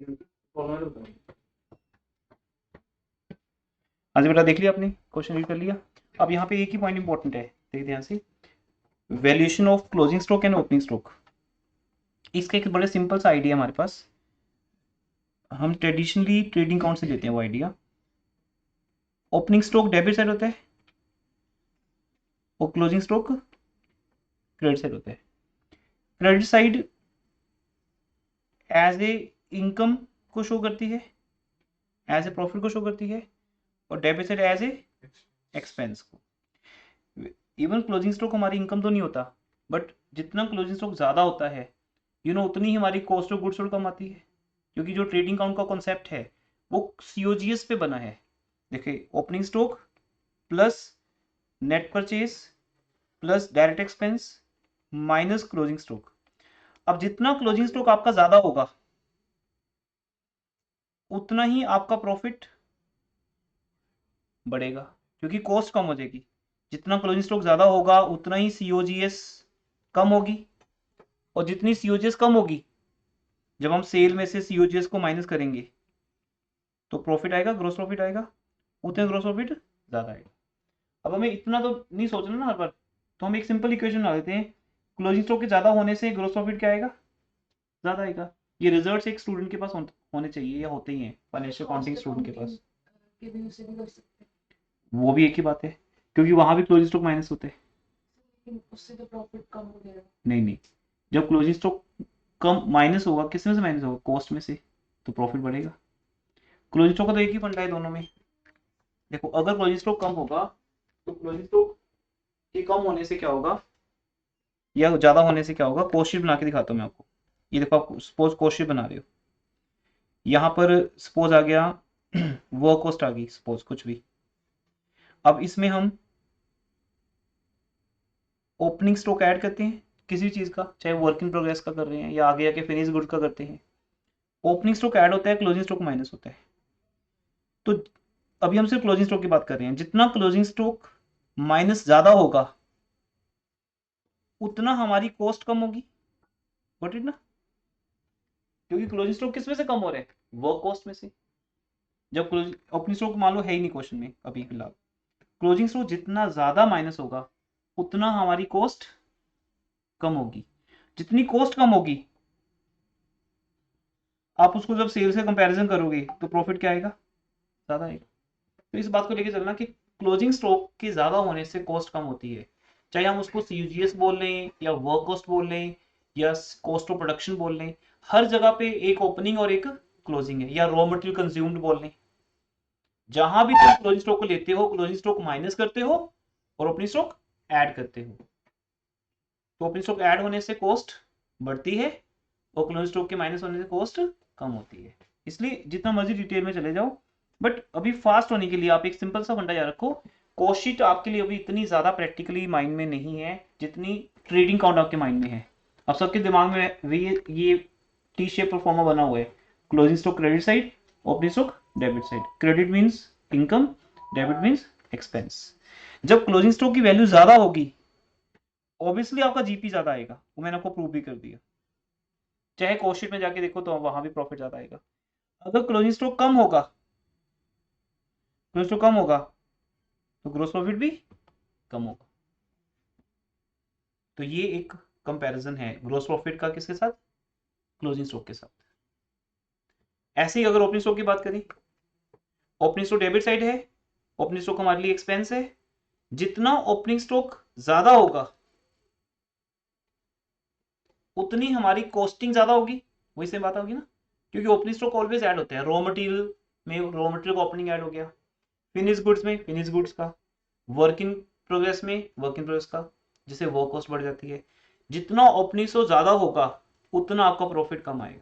हाँ जी बेटा, देख लिया आपने, क्वेश्चन रीड कर लिया। अब यहाँ पे एक ही पॉइंट इंपॉर्टेंट है, देखिए ध्यान से, valuation of closing stock and opening stock. इसका एक बड़े सिंपल सा आइडिया हमारे पास, हम ट्रेडिशनली ट्रेडिंग अकाउंट से लेते हैं वो idea. Opening stock debit side होता है और क्लोजिंग स्टॉक क्रेडिट साइड होता है। Credit side as a income को शो करती है, एज ए प्रॉफिट को शो करती है, और debit side as a expense को। इवन क्लोजिंग स्टॉक हमारी इनकम तो नहीं होता, बट जितना क्लोजिंग स्टॉक ज़्यादा होता है उतनी ही हमारी कॉस्ट ऑफ गुड्स सोल्ड कम आती है, क्योंकि जो ट्रेडिंग अकाउंट का कॉन्सेप्ट है वो COGS पे बना है। देखिए, opening stock plus net purchase plus direct expense minus closing stock. अब जितना क्लोजिंग स्टॉक आपका ज़्यादा होगा उतना ही आपका प्रॉफिट बढ़ेगा, क्योंकि कॉस्ट कम हो जाएगी। जितना क्लोजिंग स्टॉक ज़्यादा होगा उतना ही COGS कम होगी, और जितनी COGS कम होगी, जब हम सेल में से COGS को माइनस करेंगे तो प्रॉफिट आएगा, ग्रोस प्रॉफिट आएगा, उतने ग्रोस प्रॉफिट ज़्यादा आएगा। अब हमें इतना तो नहीं सोचना ना हर बार, तो हम एक सिंपल इक्वेशन बना देते हैं, क्लोजिंग स्टॉक के ज़्यादा होने से ग्रोस प्रॉफिट क्या आएगा, ज़्यादा आएगा। ये रिजल्ट्स एक स्टूडेंट के पास होने चाहिए, या होते ही हैं फाइनेंशियल अकाउंटिंग स्टूडेंट के पास। के भी उसे भी कर सकते वो भी एक ही बात है, क्योंकि वहाँ भी क्लोजिंग स्टॉक माइनस होते हैं। हैं, उससे तो प्रॉफिट कम हो जाएगा। नहीं नहीं, जब क्लोजिंग स्टॉक कम माइनस होगा, किस में से माइनस होगा, कॉस्ट में से, तो प्रॉफिट बढ़ेगा। क्लोजिंग स्टॉक का तो एक ही फंडा है दोनों में। देखो, अगर क्लोजिंग स्टॉक कम होगा तो क्लोजिंग स्टॉक के कम होने से क्या होगा या ज़्यादा होने से क्या होगा, कॉस्ट शीट बना के दिखाता हूँ मैं आपको। ये देखो, आप सपोज कॉस्ट शीट बना रहे हो, यहाँ पर सपोज आ गया वर्क कॉस्ट आ गई, सपोज कुछ भी। अब इसमें हम ओपनिंग स्टॉक ऐड करते हैं किसी चीज़ का, चाहे वर्क इन प्रोग्रेस का कर रहे हैं या आगे आके फिनिश गुड का करते हैं। ओपनिंग स्टॉक ऐड होता है, क्लोजिंग स्टॉक माइनस होता है। तो अभी हम सिर्फ क्लोजिंग स्टॉक की बात कर रहे हैं, जितना क्लोजिंग स्टॉक माइनस ज़्यादा होगा उतना हमारी कॉस्ट कम होगी, गॉट इट ना, क्योंकि क्लोजिंग स्टॉक किस में से कम हो रहे हैं, वर्क कॉस्ट में से। जब ओपनिंग स्टॉक मान लो है ही नहीं क्वेश्चन में अभी फिलहाल, क्लोजिंग स्टॉक जितना ज़्यादा माइनस होगा उतना हमारी कॉस्ट कम होगी। जितनी कॉस्ट कम होगी, आप उसको जब सेल से कंपैरिजन करोगे तो प्रॉफिट क्या आएगा, ज़्यादा आएगा। तो इस बात को लेके चलना कि क्लोजिंग स्टॉक के ज़्यादा होने से कॉस्ट कम होती है, चाहे हम उसको COGS बोल लें या वर्क कॉस्ट बोल लें या कॉस्ट ऑफ प्रोडक्शन बोल लें, हर जगह पे एक ओपनिंग और एक क्लोजिंग है, या रॉ मटेरियल कंज्यूम्ड बोल लें। जहां भी तुम क्लोजिंग स्टॉक को लेते हो, क्लोजिंग स्टॉक माइनस करते हो और ओपनिंग स्टॉक ऐड करते हो। तो ओपनिंग स्टॉक ऐड होने से कॉस्ट बढ़ती है और क्लोजिंग स्टॉक के माइनस होने से कॉस्ट कम होती है। इसलिए जितना मर्जी डिटेल में चले जाओ, बट अभी फास्ट होने के लिए आप एक सिंपल सा फंडा याद रखो, कॉस्ट शीट आपके लिए अभी इतनी ज्यादा प्रैक्टिकली माइंड में नहीं है जितनी ट्रेडिंग अकाउंट आपके माइंड में है। अब सबके दिमाग में भी ये टी शेप परफॉर्मा बना हुआ है, closing stock credit side, opening stock debit side. Credit means income, debit means expense. जब क्लोजिंग स्टॉक की वैल्यू ज्यादा होगी, ऑब्वियसली आपका जीपी ज्यादा आएगा, वो मैंने आपको प्रूव भी कर दिया। चाहे कॉस्ट शीट में जाके देखो तो वहां भी प्रॉफिट ज्यादा आएगा। अगर क्लोजिंग स्टॉक कम होगा, क्लोजिंग स्टॉक कम होगा तो ग्रोस प्रॉफिट भी कम होगा। तो ये एक कंपैरिजन है ग्रोस प्रॉफिट का किसके साथ, क्लोजिंग स्टॉक के साथ। ऐसे ही अगर ओपनिंग स्टॉक की बात करें, ओपनिंग स्टॉक डेबिट साइड है, ओपनिंग स्टॉक हमारे लिए एक्सपेंस है। जितना ओपनिंग स्टॉक ज्यादा होगा उतनी हमारी कॉस्टिंग ज्यादा होगी, वही सेम बात होगी ना, क्योंकि ओपनिंग स्टॉक ऑलवेज ऐड होते हैं। रॉ मटेरियल में रॉ मटेरियल का ओपनिंग ऐड हो गया, फिनिश गुड्स में फिनिश गुड्स का, वर्क इन प्रोग्रेस में वर्क इन प्रोग्रेस का, जिससे वर्क कॉस्ट बढ़ जाती है। जितना ओपनिंग स्टॉक ज्यादा होगा उतना आपका प्रॉफिट कम आएगा,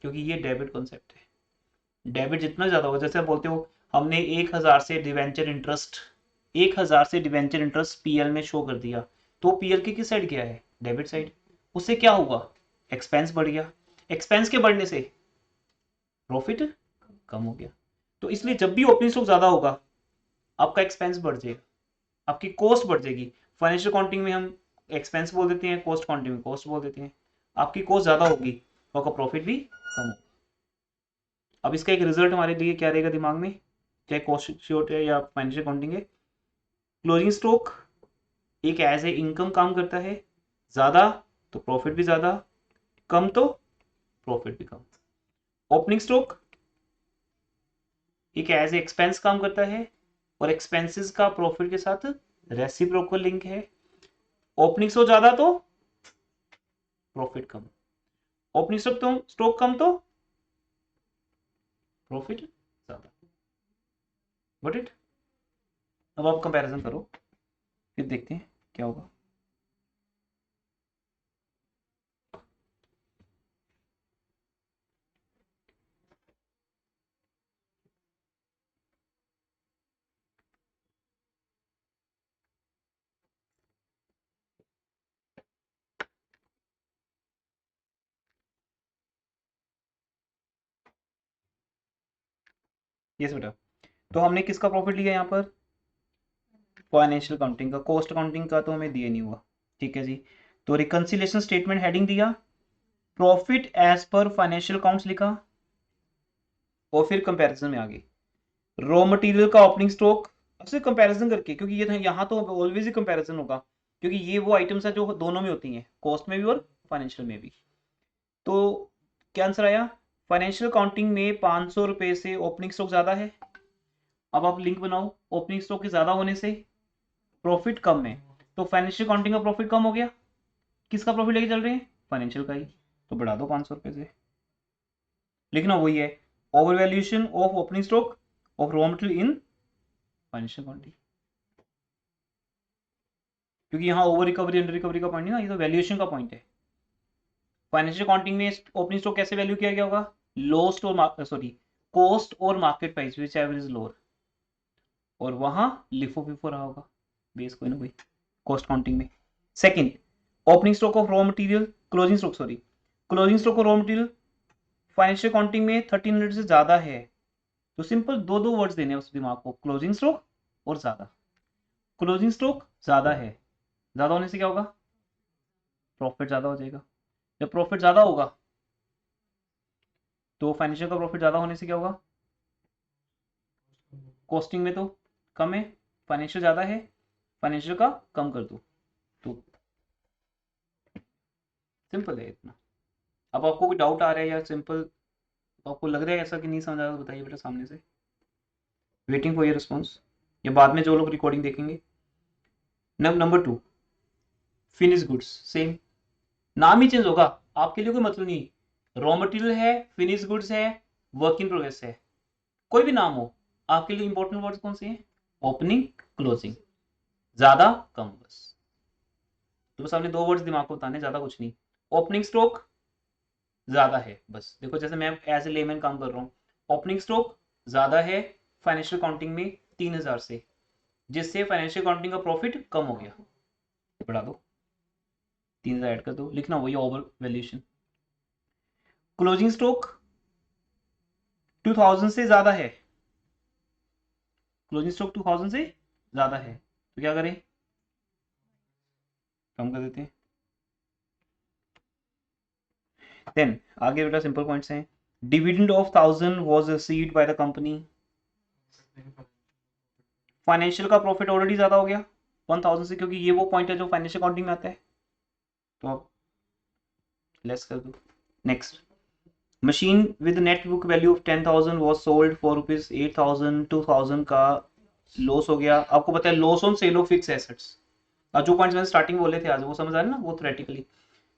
क्योंकि ये डेबिट कॉन्सेप्ट है। डेबिट जितना ज्यादा होगा, जैसे आप बोलते हो हमने 1000 से डिवेंचर इंटरेस्ट, 1000 से डिवेंचर इंटरेस्ट पीएल में शो कर दिया, तो पीएल की किस साइड गया है, डेबिट साइड। उससे क्या हुआ, एक्सपेंस बढ़ गया, एक्सपेंस के बढ़ने से प्रॉफिट कम हो गया। तो इसलिए जब भी ओपनिंग स्टॉक ज्यादा होगा आपका एक्सपेंस बढ़ जाएगा, आपकी कॉस्ट बढ़ जाएगी। फाइनेंशियल अकाउंटिंग में हम एक्सपेंस बोल देते हैं, कॉस्ट अकाउंटिंग में कॉस्ट बोल देते हैं। आपकी कॉस्ट ज्यादा होगी तो आपका प्रॉफिट भी कम होगा। अब इसका एक रिजल्ट हमारे लिए क्या रहेगा दिमाग में, चाहे कॉस्ट शीट है या फाइनेंशियल अकाउंटिंग है, क्लोजिंग स्टॉक एक एज ए इनकम काम करता है, ज़्यादा तो प्रॉफिट भी ज़्यादा, कम तो प्रॉफिट भी कम। ओपनिंग स्टॉक एक एज ए एक्सपेंस काम करता है और एक्सपेंसेस का प्रॉफिट के साथ रेसिप्रोकल लिंक है। ओपनिंग स्टॉक ज़्यादा तो प्रॉफिट कम, ओपनिंग स्टॉक कम तो प्रॉफिट ज़्यादा। Got it? अब आप कंपैरिजन करो, फिर देखते हैं क्या होगा। यस बेटा, तो हमने किसका प्रॉफिट लिया यहाँ पर, फाइनेंशियल अकाउंटिंग का। कॉस्ट अकाउंटिंग का तो हमें दिया नहीं हुआ, ठीक है जी। तो रिकंसिलिएशन स्टेटमेंट हेडिंग दिया, प्रॉफिट एज पर फाइनेंशियल अकाउंट्स लिखा, और फिर कंपैरिजन में आ गई रॉ मटेरियल का ओपनिंग स्टॉक से कंपैरिजन करके, क्योंकि ये यहाँ तो ऑलवेज ही कंपैरिजन होगा, क्योंकि ये वो आइटम्स है जो दोनों में होती हैं, कॉस्ट में भी और फाइनेंशियल में भी। तो क्या आंसर आया, फाइनेंशियल अकाउंटिंग में 500 रुपए से ओपनिंग स्टॉक ज्यादा है। अब आप लिंक बनाओ, ओपनिंग स्टॉक के ज्यादा होने से प्रॉफिट कम है, तो फाइनेंशियल अकाउंटिंग का प्रॉफिट कम हो गया, किसका प्रॉफिट लेके चल रहे हैं, फाइनेंशियल का ही, तो बढ़ा दो 500 रुपए से। लिखना वही है, over valuation of opening stock of raw material in financial accounting, क्योंकि यहाँ ओवर रिकवरी अंडर रिकवरी का पॉइंट नहीं ना, ये तो वैल्यूएशन का पॉइंट है। फाइनेंशियल अकाउंटिंग में ओपनिंग स्टॉक कैसे वैल्यू किया गया होगा, लोस्ट और सॉरी कॉस्ट और market price which average lower, और वहां लिफो फिफो रहा होगा बेस कोई ना कोई कॉस्ट काउंटिंग में। Second, opening stock of raw material, closing stock sorry closing stock of raw material financial accounting में 1300 से ज्यादा है, तो सिंपल दो दो वर्ड्स देने उस दिमाग को, क्लोजिंग स्टॉक और ज्यादा। क्लोजिंग स्टॉक ज्यादा है, ज्यादा होने से क्या होगा, प्रॉफिट ज्यादा हो जाएगा। जब प्रॉफिट ज्यादा होगा तो फाइनेंशियल का प्रॉफिट ज्यादा होने से क्या होगा, कॉस्टिंग में तो कम है, फाइनेंशियल ज्यादा है, फाइनेंशियल का कम कर दो, तो सिंपल है इतना। अब आपको कोई डाउट आ रहा है या सिंपल आपको लग रहा है ऐसा कि नहीं समझ आ रहा, तो बताइए बेटा सामने से, वेटिंग फॉर योर रिस्पॉन्स, या बाद में जो लोग रिकॉर्डिंग देखेंगे। नंबर 2, फिनिश गुड्स, सेम नाम ही चेंज होगा, आपके लिए कोई मतलब नहीं, रॉ मटेरियल है, फिनिश गुड्स है, वर्क इन प्रोग्रेस है, कोई भी नाम हो, आपके लिए इंपॉर्टेंट वर्ड्स कौन से हैं, ओपनिंग क्लोजिंग, ज्यादा कम, बस। तो बस आपने दो वर्ड्स दिमाग को बताने, ज्यादा कुछ नहीं। ओपनिंग स्टॉक ज्यादा है, बस देखो जैसे मैं एज ए लेमैन काम कर रहा हूँ, ओपनिंग स्टॉक ज्यादा है फाइनेंशियल अकाउंटिंग में 3000 से, जिससे फाइनेंशियल अकाउंटिंग का प्रॉफिट कम हो गया, बढ़ा दो 3000 ऐड कर दो, लिखना वही ओवर वैल्यूएशन। क्लोजिंग स्टॉक 2000 से ज्यादा है, क्लोजिंग स्टॉक 2000 से ज्यादा है, तो क्या करें, कम कर देते हैं। देन आगे बेटा सिंपल पॉइंट्स हैं, dividend of 1000 was received by the company, financial का प्रॉफिट ऑलरेडी ज्यादा हो गया 1000 से, क्योंकि ये वो पॉइंट है जो फाइनेंशियल अकाउंटिंग में आता है, तो आप लेस कर दो। Next, machine with net book value of 10,000 was sold for rupees 8,000, 2000 का लॉस हो गया। आपको पता है loss on sale of fix assets, और जो पॉइंट्स मैंने स्टार्टिंग बोले थे आज वो समझ आ रहे ना, वो थ्योरेटिकली।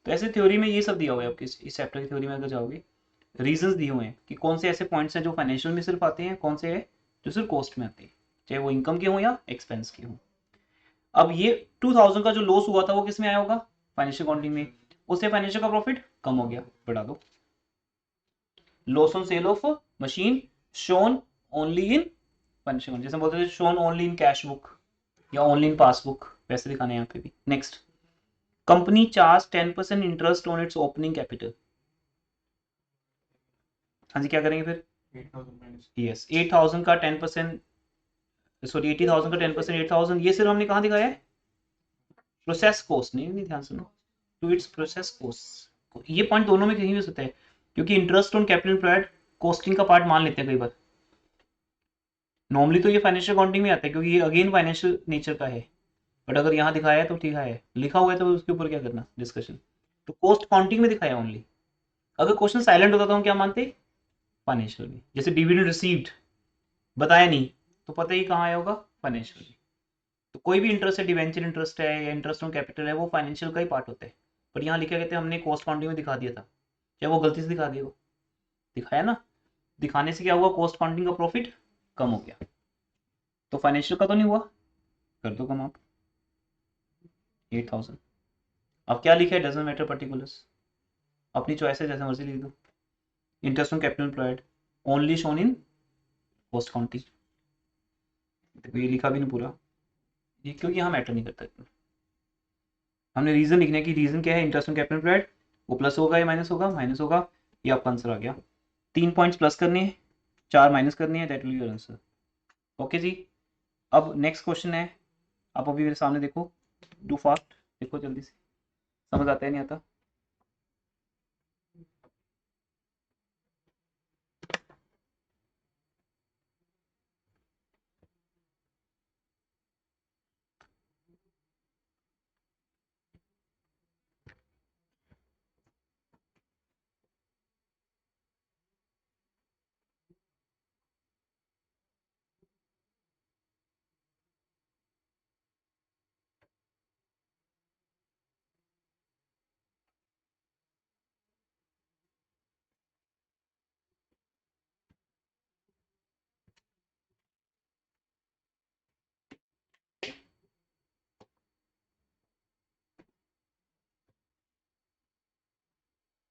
तो ऐसे थ्योरी में ये सब दिया हुआ है आपके इस चैप्टर की थ्योरी में अगर जाओगे, रीजंस दिए हुए हैं कि कौन से ऐसे पॉइंट्स हैं जो फाइनेंशियल में सिर्फ आते हैं, कौन से हैं जो सिर्फ कॉस्ट में आते हैं, चाहे वो इनकम के हों या एक्सपेंस के हों। अब ये 2000 का जो लॉस हुआ था वो किस में आया होगा, फाइनेंशियल अकाउंटिंग में, उससे फाइनेंशियल का प्रॉफिट कम हो गया, बढ़ा दो। Loss on sale of machine shown only in financial, जैसे बोलते थे shown only in cash book या ओनली इन पासबुक, वैसे दिखाना है यहाँ पे भी। Next, company charge 10% interest on it's opening capital, हाँ जी क्या करेंगे फिर, यस 8000 का 10%, सॉरी 80,000 का 10%, 8000, ये सिर्फ हमने कहाँ दिखाया है, प्रोसेस कॉस्ट, नहीं ध्यान सुनो, टू इट्स प्रोसेस कॉस्ट, ये पॉइंट दोनों में कहीं भी हो सकता है, क्योंकि interest on capital employed costing का पार्ट मान लेते हैं कई बार। नॉर्मली तो ये फाइनेंशियल अकाउंटिंग में आता है क्योंकि ये अगेन फाइनेंशियल नेचर का है, बट अगर यहाँ दिखाया है तो ठीक है, लिखा हुआ है तो उसके ऊपर क्या करना डिस्कशन। तो कॉस्ट काउंटिंग में दिखाया ओनली। अगर क्वेश्चन साइलेंट होता तो हम क्या मानते, फाइनेंशियल में। जैसे डिविडेंड रिसीव्ड बताया नहीं तो पता ही कहाँ आया होगा, फाइनेंशियल में। तो कोई भी इंटरेस्ट है, डिवेंचर इंटरेस्ट है या इंटरेस्ट ऑन कैपिटल है, वो फाइनेंशियल का ही पार्ट होता है। पर यहाँ लिखा गया था हमने कॉस्ट काउंटिंग में दिखा दिया था, चाहे वो गलती से दिखा दिया, वो दिखाया ना, दिखाने से क्या हुआ, कॉस्ट काउंटिंग का प्रॉफिट कम हो गया। तो फाइनेंशियल का तो नहीं हुआ, कर दो कम आप 8000। अब क्या लिखा है, डजंट मैटर पर्टिकुलर्स, अपनी चॉइस है, जैसे मर्जी लिख दो। Interest on capital employed only shown in cost counting. देखो ये लिखा भी नहीं पूरा, ये क्योंकि यहाँ मैटर नहीं करता इतना। हमने रीजन लिखने की, रीजन क्या है, इंटरेस्ट ऑन कैपिटल एम्प्लॉयड, वो प्लस होगा या माइनस होगा, माइनस होगा, ये आपका आंसर आ गया। 3 पॉइंट्स प्लस करने हैं, 4 माइनस करने हैं, that will be your answer. Okay जी। अब नेक्स्ट क्वेश्चन है, आप अभी मेरे सामने देखो, डू फास्ट, देखो जल्दी से, समझ आता है नहीं आता।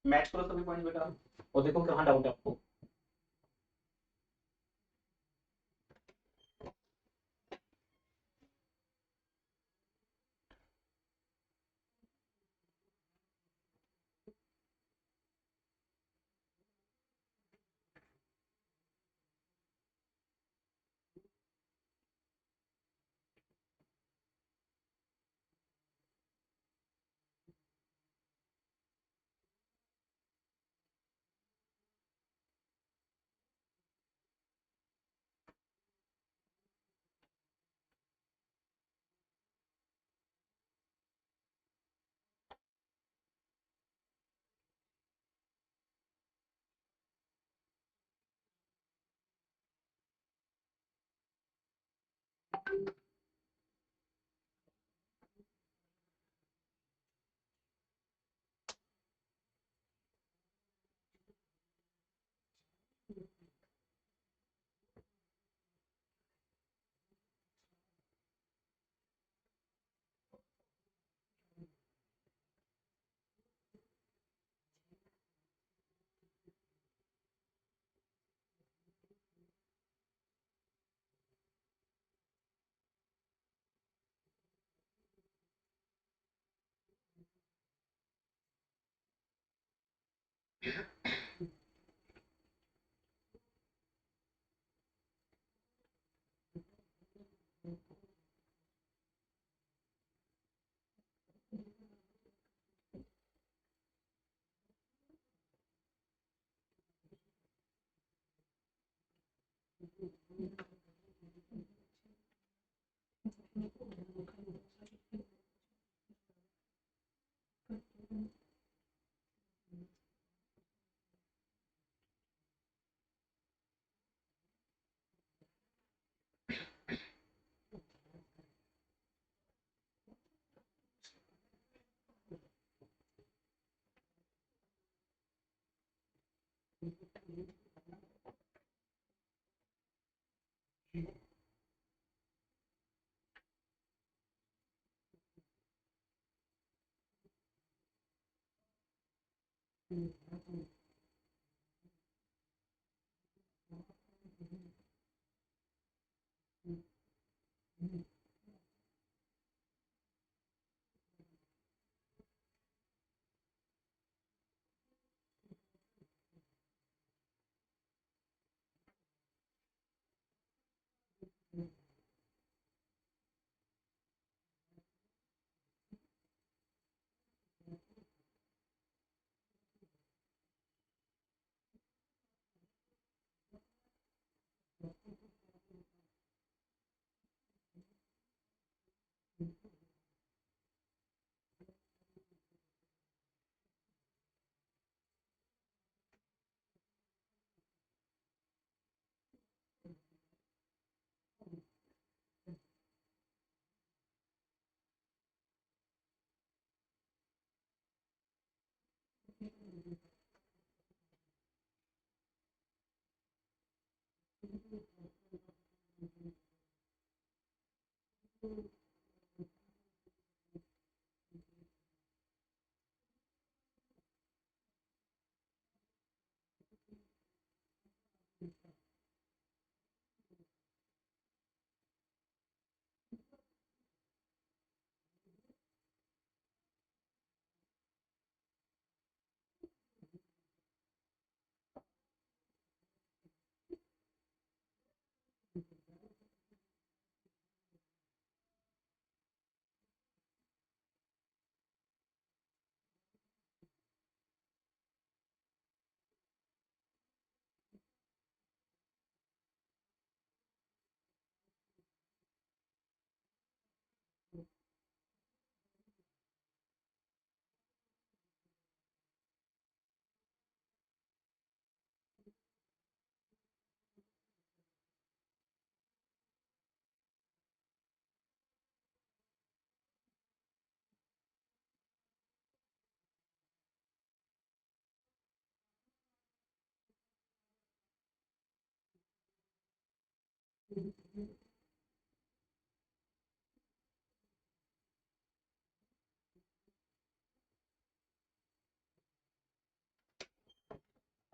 मैच करो सभी पॉइंट बेटा, और देखो कहाँ डाउट है आपको।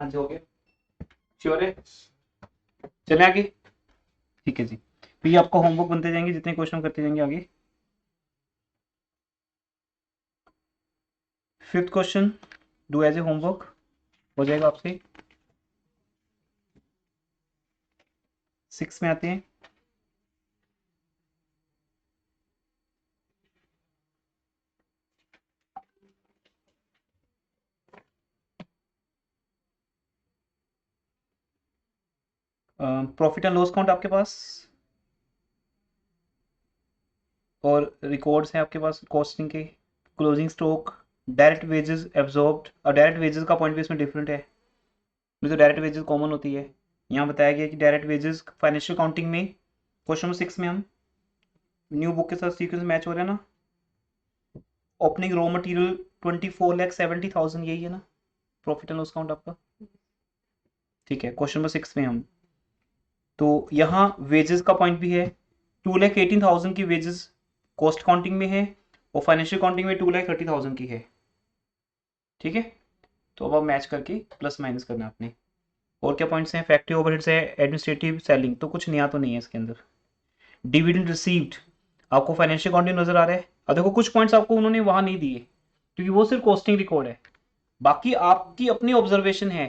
हाँ जी, हो गया, श्योर है? चले आगे, ठीक है जी। तो ये आपका होमवर्क बनते जाएंगे जितने क्वेश्चन करते जाएंगे आगे। Fifth question do as a homework हो जाएगा आपसे। 6 में आते हैं। प्रॉफिट एंड लॉस काउंट आपके पास और रिकॉर्ड्स हैं आपके पास कॉस्टिंग के। Closing stock, direct wages absorbed, और डायरेक्ट वेजेस का पॉइंट भी इसमें डिफरेंट है। तो डायरेक्ट वेजेस कॉमन होती है। यहाँ बताया गया कि डायरेक्ट वेजेस फाइनेंशियल काउंटिंग में क्वेश्चन नंबर 6 में हम न्यू बुक के साथ सीक्वेंस मैच हो रहे हैं ना। ओपनिंग रॉ मटेरियल 24,70,000, यही है ना प्रॉफिट एंड लॉस काउंट आपका, ठीक है। क्वेश्चन नंबर 6 में हम, तो यहाँ वेजेस का पॉइंट भी है। 2,18,000 की वेजेस कॉस्ट काउंटिंग में है और फाइनेंशियल काउंटिंग में 2,30,000 की है, ठीक है। तो अब आप मैच करके प्लस माइनस करना है आपने। और क्या पॉइंट्स हैं? फैक्ट्री ओवरहेड्स है, एडमिनिस्ट्रेटिव, सेलिंग, तो कुछ नया तो नहीं है इसके अंदर। डिविडेंड रिसीव्ड आपको फाइनेंशियल काउंटिंग नजर आ रहा है। अब देखो कुछ पॉइंट्स आपको उन्होंने वहां नहीं दिए क्योंकि वो सिर्फ कॉस्टिंग रिकॉर्ड है। बाकी आपकी अपनी ऑब्जर्वेशन है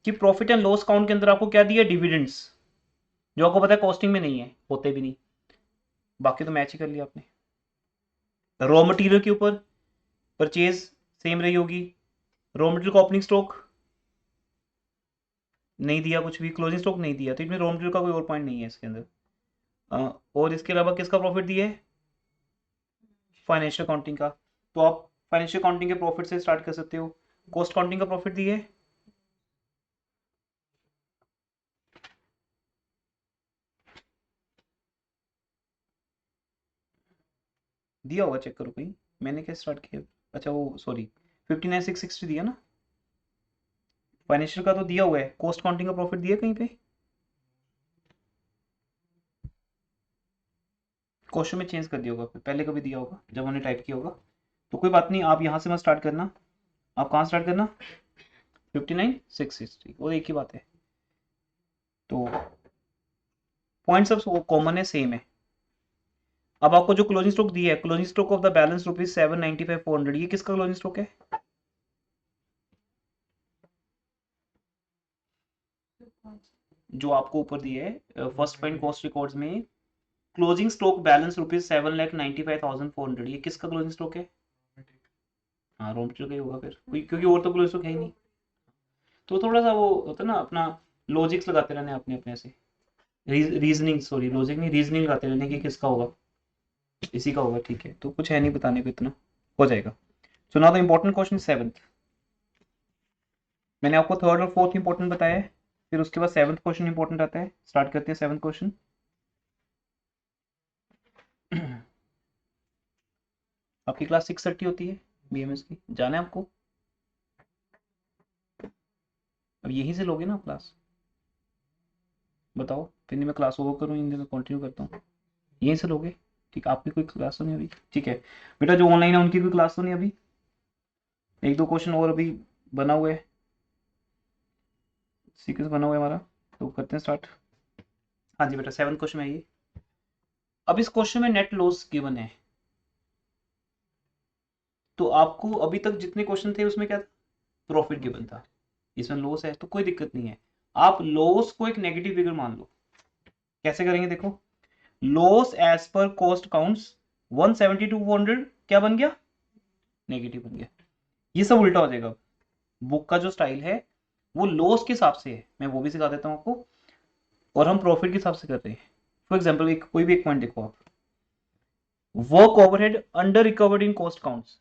कि प्रॉफिट एंड लॉस काउंट के अंदर आपको क्या दिया, डिविडेंड्स, जो आपको पता है कॉस्टिंग में नहीं है, होते भी नहीं। बाकी तो मैच ही कर लिया आपने। रॉ मटेरियल के ऊपर परचेज सेम रही होगी। रॉ मटेरियल का ओपनिंग स्टॉक नहीं दिया, कुछ भी क्लोजिंग स्टॉक नहीं दिया, तो इसमें रॉ मटेरियल का कोई और पॉइंट नहीं है इसके अंदर। और इसके अलावा किसका प्रॉफिट दिया है? फाइनेंशियल अकाउंटिंग का। तो आप फाइनेंशियल अकाउंटिंग के प्रॉफिट से स्टार्ट कर सकते हो। कॉस्ट अकाउंटिंग का प्रॉफिट दिया है, दिया होगा, चेक करो कहीं। मैंने क्या स्टार्ट किया, अच्छा वो सॉरी 59,660 दिया ना। फाइनेंशियल का तो दिया हुआ है, कॉस्ट अकाउंटिंग का प्रॉफिट दिया कहीं पे? क्वेश्चन में चेंज कर दिया होगा, फिर पहले कभी दिया होगा जब हमने टाइप किया होगा। तो कोई बात नहीं, आप यहाँ से मत स्टार्ट करना। आप कहाँ स्टार्ट करना? 59,660, वो एक ही बात है। तो पॉइंट सब कॉमन है, सेम है। अब आपको जो क्लोजिंग स्टॉक दिया है, closing stock of the balance ₹795,400, ये किसका क्लोजिंग स्टॉक है? जो आपको ऊपर दिया है फर्स्ट पॉइंट कॉस्ट रिकॉर्ड्स में, क्लोजिंग स्टॉक बैलेंस ₹7,95,400, ये किसका क्लोजिंग स्टॉक है? हाँ, रॉ मटेरियल का ही होगा फिर, क्योंकि और तो क्लोजिंग स्टॉक है ही नहीं। तो थोड़ा सा वो होता है ना, अपना लॉजिक्स लगाते रहने अपने अपने से, रीजनिंग, सॉरी लॉजिक नहीं, रीजनिंग लगाते रहने कि किसका होगा, इसी का होगा, ठीक है। तो कुछ है नहीं बताने को, इतना हो जाएगा। So now the important question 7th। मैंने आपको थर्ड और फोर्थ इंपॉर्टेंट बताया है, फिर उसके बाद 7th क्वेश्चन इंपॉर्टेंट आता है। स्टार्ट करते हैं 7th क्वेश्चन। आपकी क्लास 6:30 होती है बीएमएस की, जाना है आपको? अब यहीं से लोगे ना क्लास, बताओ, फिर नहीं मैं क्लास ओवर करूँ, इन दिनों कंटिन्यू करता हूँ, यहीं से लोगे? ठीक, आपकी कोई क्लास तो नहीं अभी, ठीक है। बेटा जो ऑनलाइन है उनकी कोई क्लास तो नहीं अभी? एक दो क्वेश्चन और अभी बना हुआ है, सीक्वेंस बना हुआ है हमारा, तो करते हैं स्टार्ट। हाँ जी बेटा, 7th क्वेश्चन में आइए। अब इस क्वेश्चन में नेट लॉस गिवन है, तो आपको अभी तक जितने क्वेश्चन थे उसमें क्या प्रॉफिट गिवन था, इसमें लॉस है, तो कोई दिक्कत नहीं है। आप लॉस को एक नेगेटिव फिगर मान लो। कैसे करेंगे देखो, loss as per cost accounts 172,400 क्या बन गया, नेगेटिव बन गया। ये सब उल्टा हो जाएगा। बुक का जो स्टाइल है वो लॉस के हिसाब से है, मैं वो भी सिखा देता हूँ आपको, और हम प्रॉफिट के हिसाब से कर रहे हैं। फॉर एग्जाम्पल एक कोई भी एक पॉइंट देखो आप, work overhead under recovered in cost counts,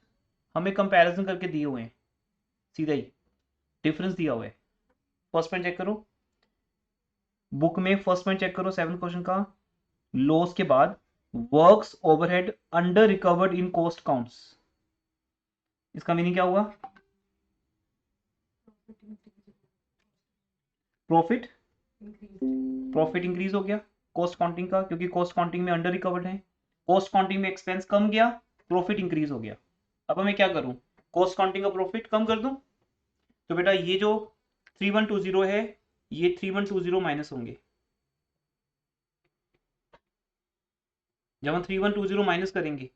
हमें कंपैरिजन करके दिए हुए हैं, सीधा ही डिफरेंस दिया हुआ है। फर्स्ट पॉइंट चेक करो, बुक में फर्स्ट पॉइंट चेक करो 7th क्वेश्चन का, लॉस के बाद works overhead under recovered in cost counts, इसका मीनिंग क्या हुआ? प्रॉफिट, प्रॉफिट इंक्रीज हो गया, कॉस्ट काउंटिंग का, क्योंकि कॉस्ट काउंटिंग में अंडर रिकवर्ड है। कॉस्ट काउंटिंग में एक्सपेंस कम गया, प्रॉफिट इंक्रीज हो गया। अब मैं क्या करूं, कॉस्ट काउंटिंग का प्रॉफिट कम कर दूं, तो बेटा ये जो 3120 है ये 3120 माइनस होंगे। जब हम 3120 माइनस करेंगे,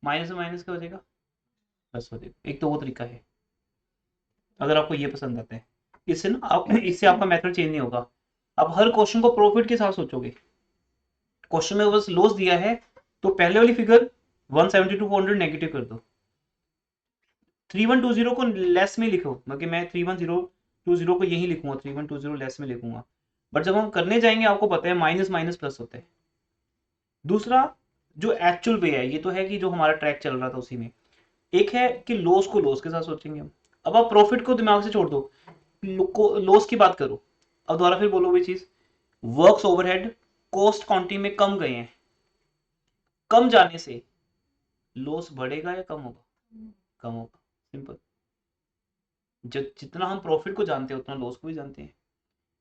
माइनस में माइनस क्या हो जाएगा, प्लस हो जाएगा। एक तो वो तरीका है, अगर आपको ये पसंद आता है। इससे ना आप, इससे आपका मेथड चेंज नहीं होगा। आप हर क्वेश्चन को प्रॉफिट के साथ सोचोगे। क्वेश्चन में बस लॉस दिया है तो पहले वाली फिगर 172,400 नेगेटिव कर दो। 3120 को लेस में लिखो, मतलब मैं 3120 को यही लिखूंगा, 3120 लेस में लिखूंगा। बट जब हम करने जाएंगे आपको पता है माइनस माइनस प्लस होता है। दूसरा जो एक्चुअल वे है, ये तो है कि जो हमारा ट्रैक चल रहा था उसी में। एक है कि लॉस को लॉस के साथ सोचेंगे हम। अब आप प्रॉफिट को दिमाग से छोड़ दो, लॉस की बात करो। अब दोबारा फिर बोलो वही चीज, वर्क्स ओवरहेड कॉस्ट काउंटिंग में कम गए हैं, कम जाने से लॉस बढ़ेगा या कम होगा, कम होगा। सिंपल। जितना हम प्रॉफिट को जानते हैं उतना लॉस को भी जानते हैं।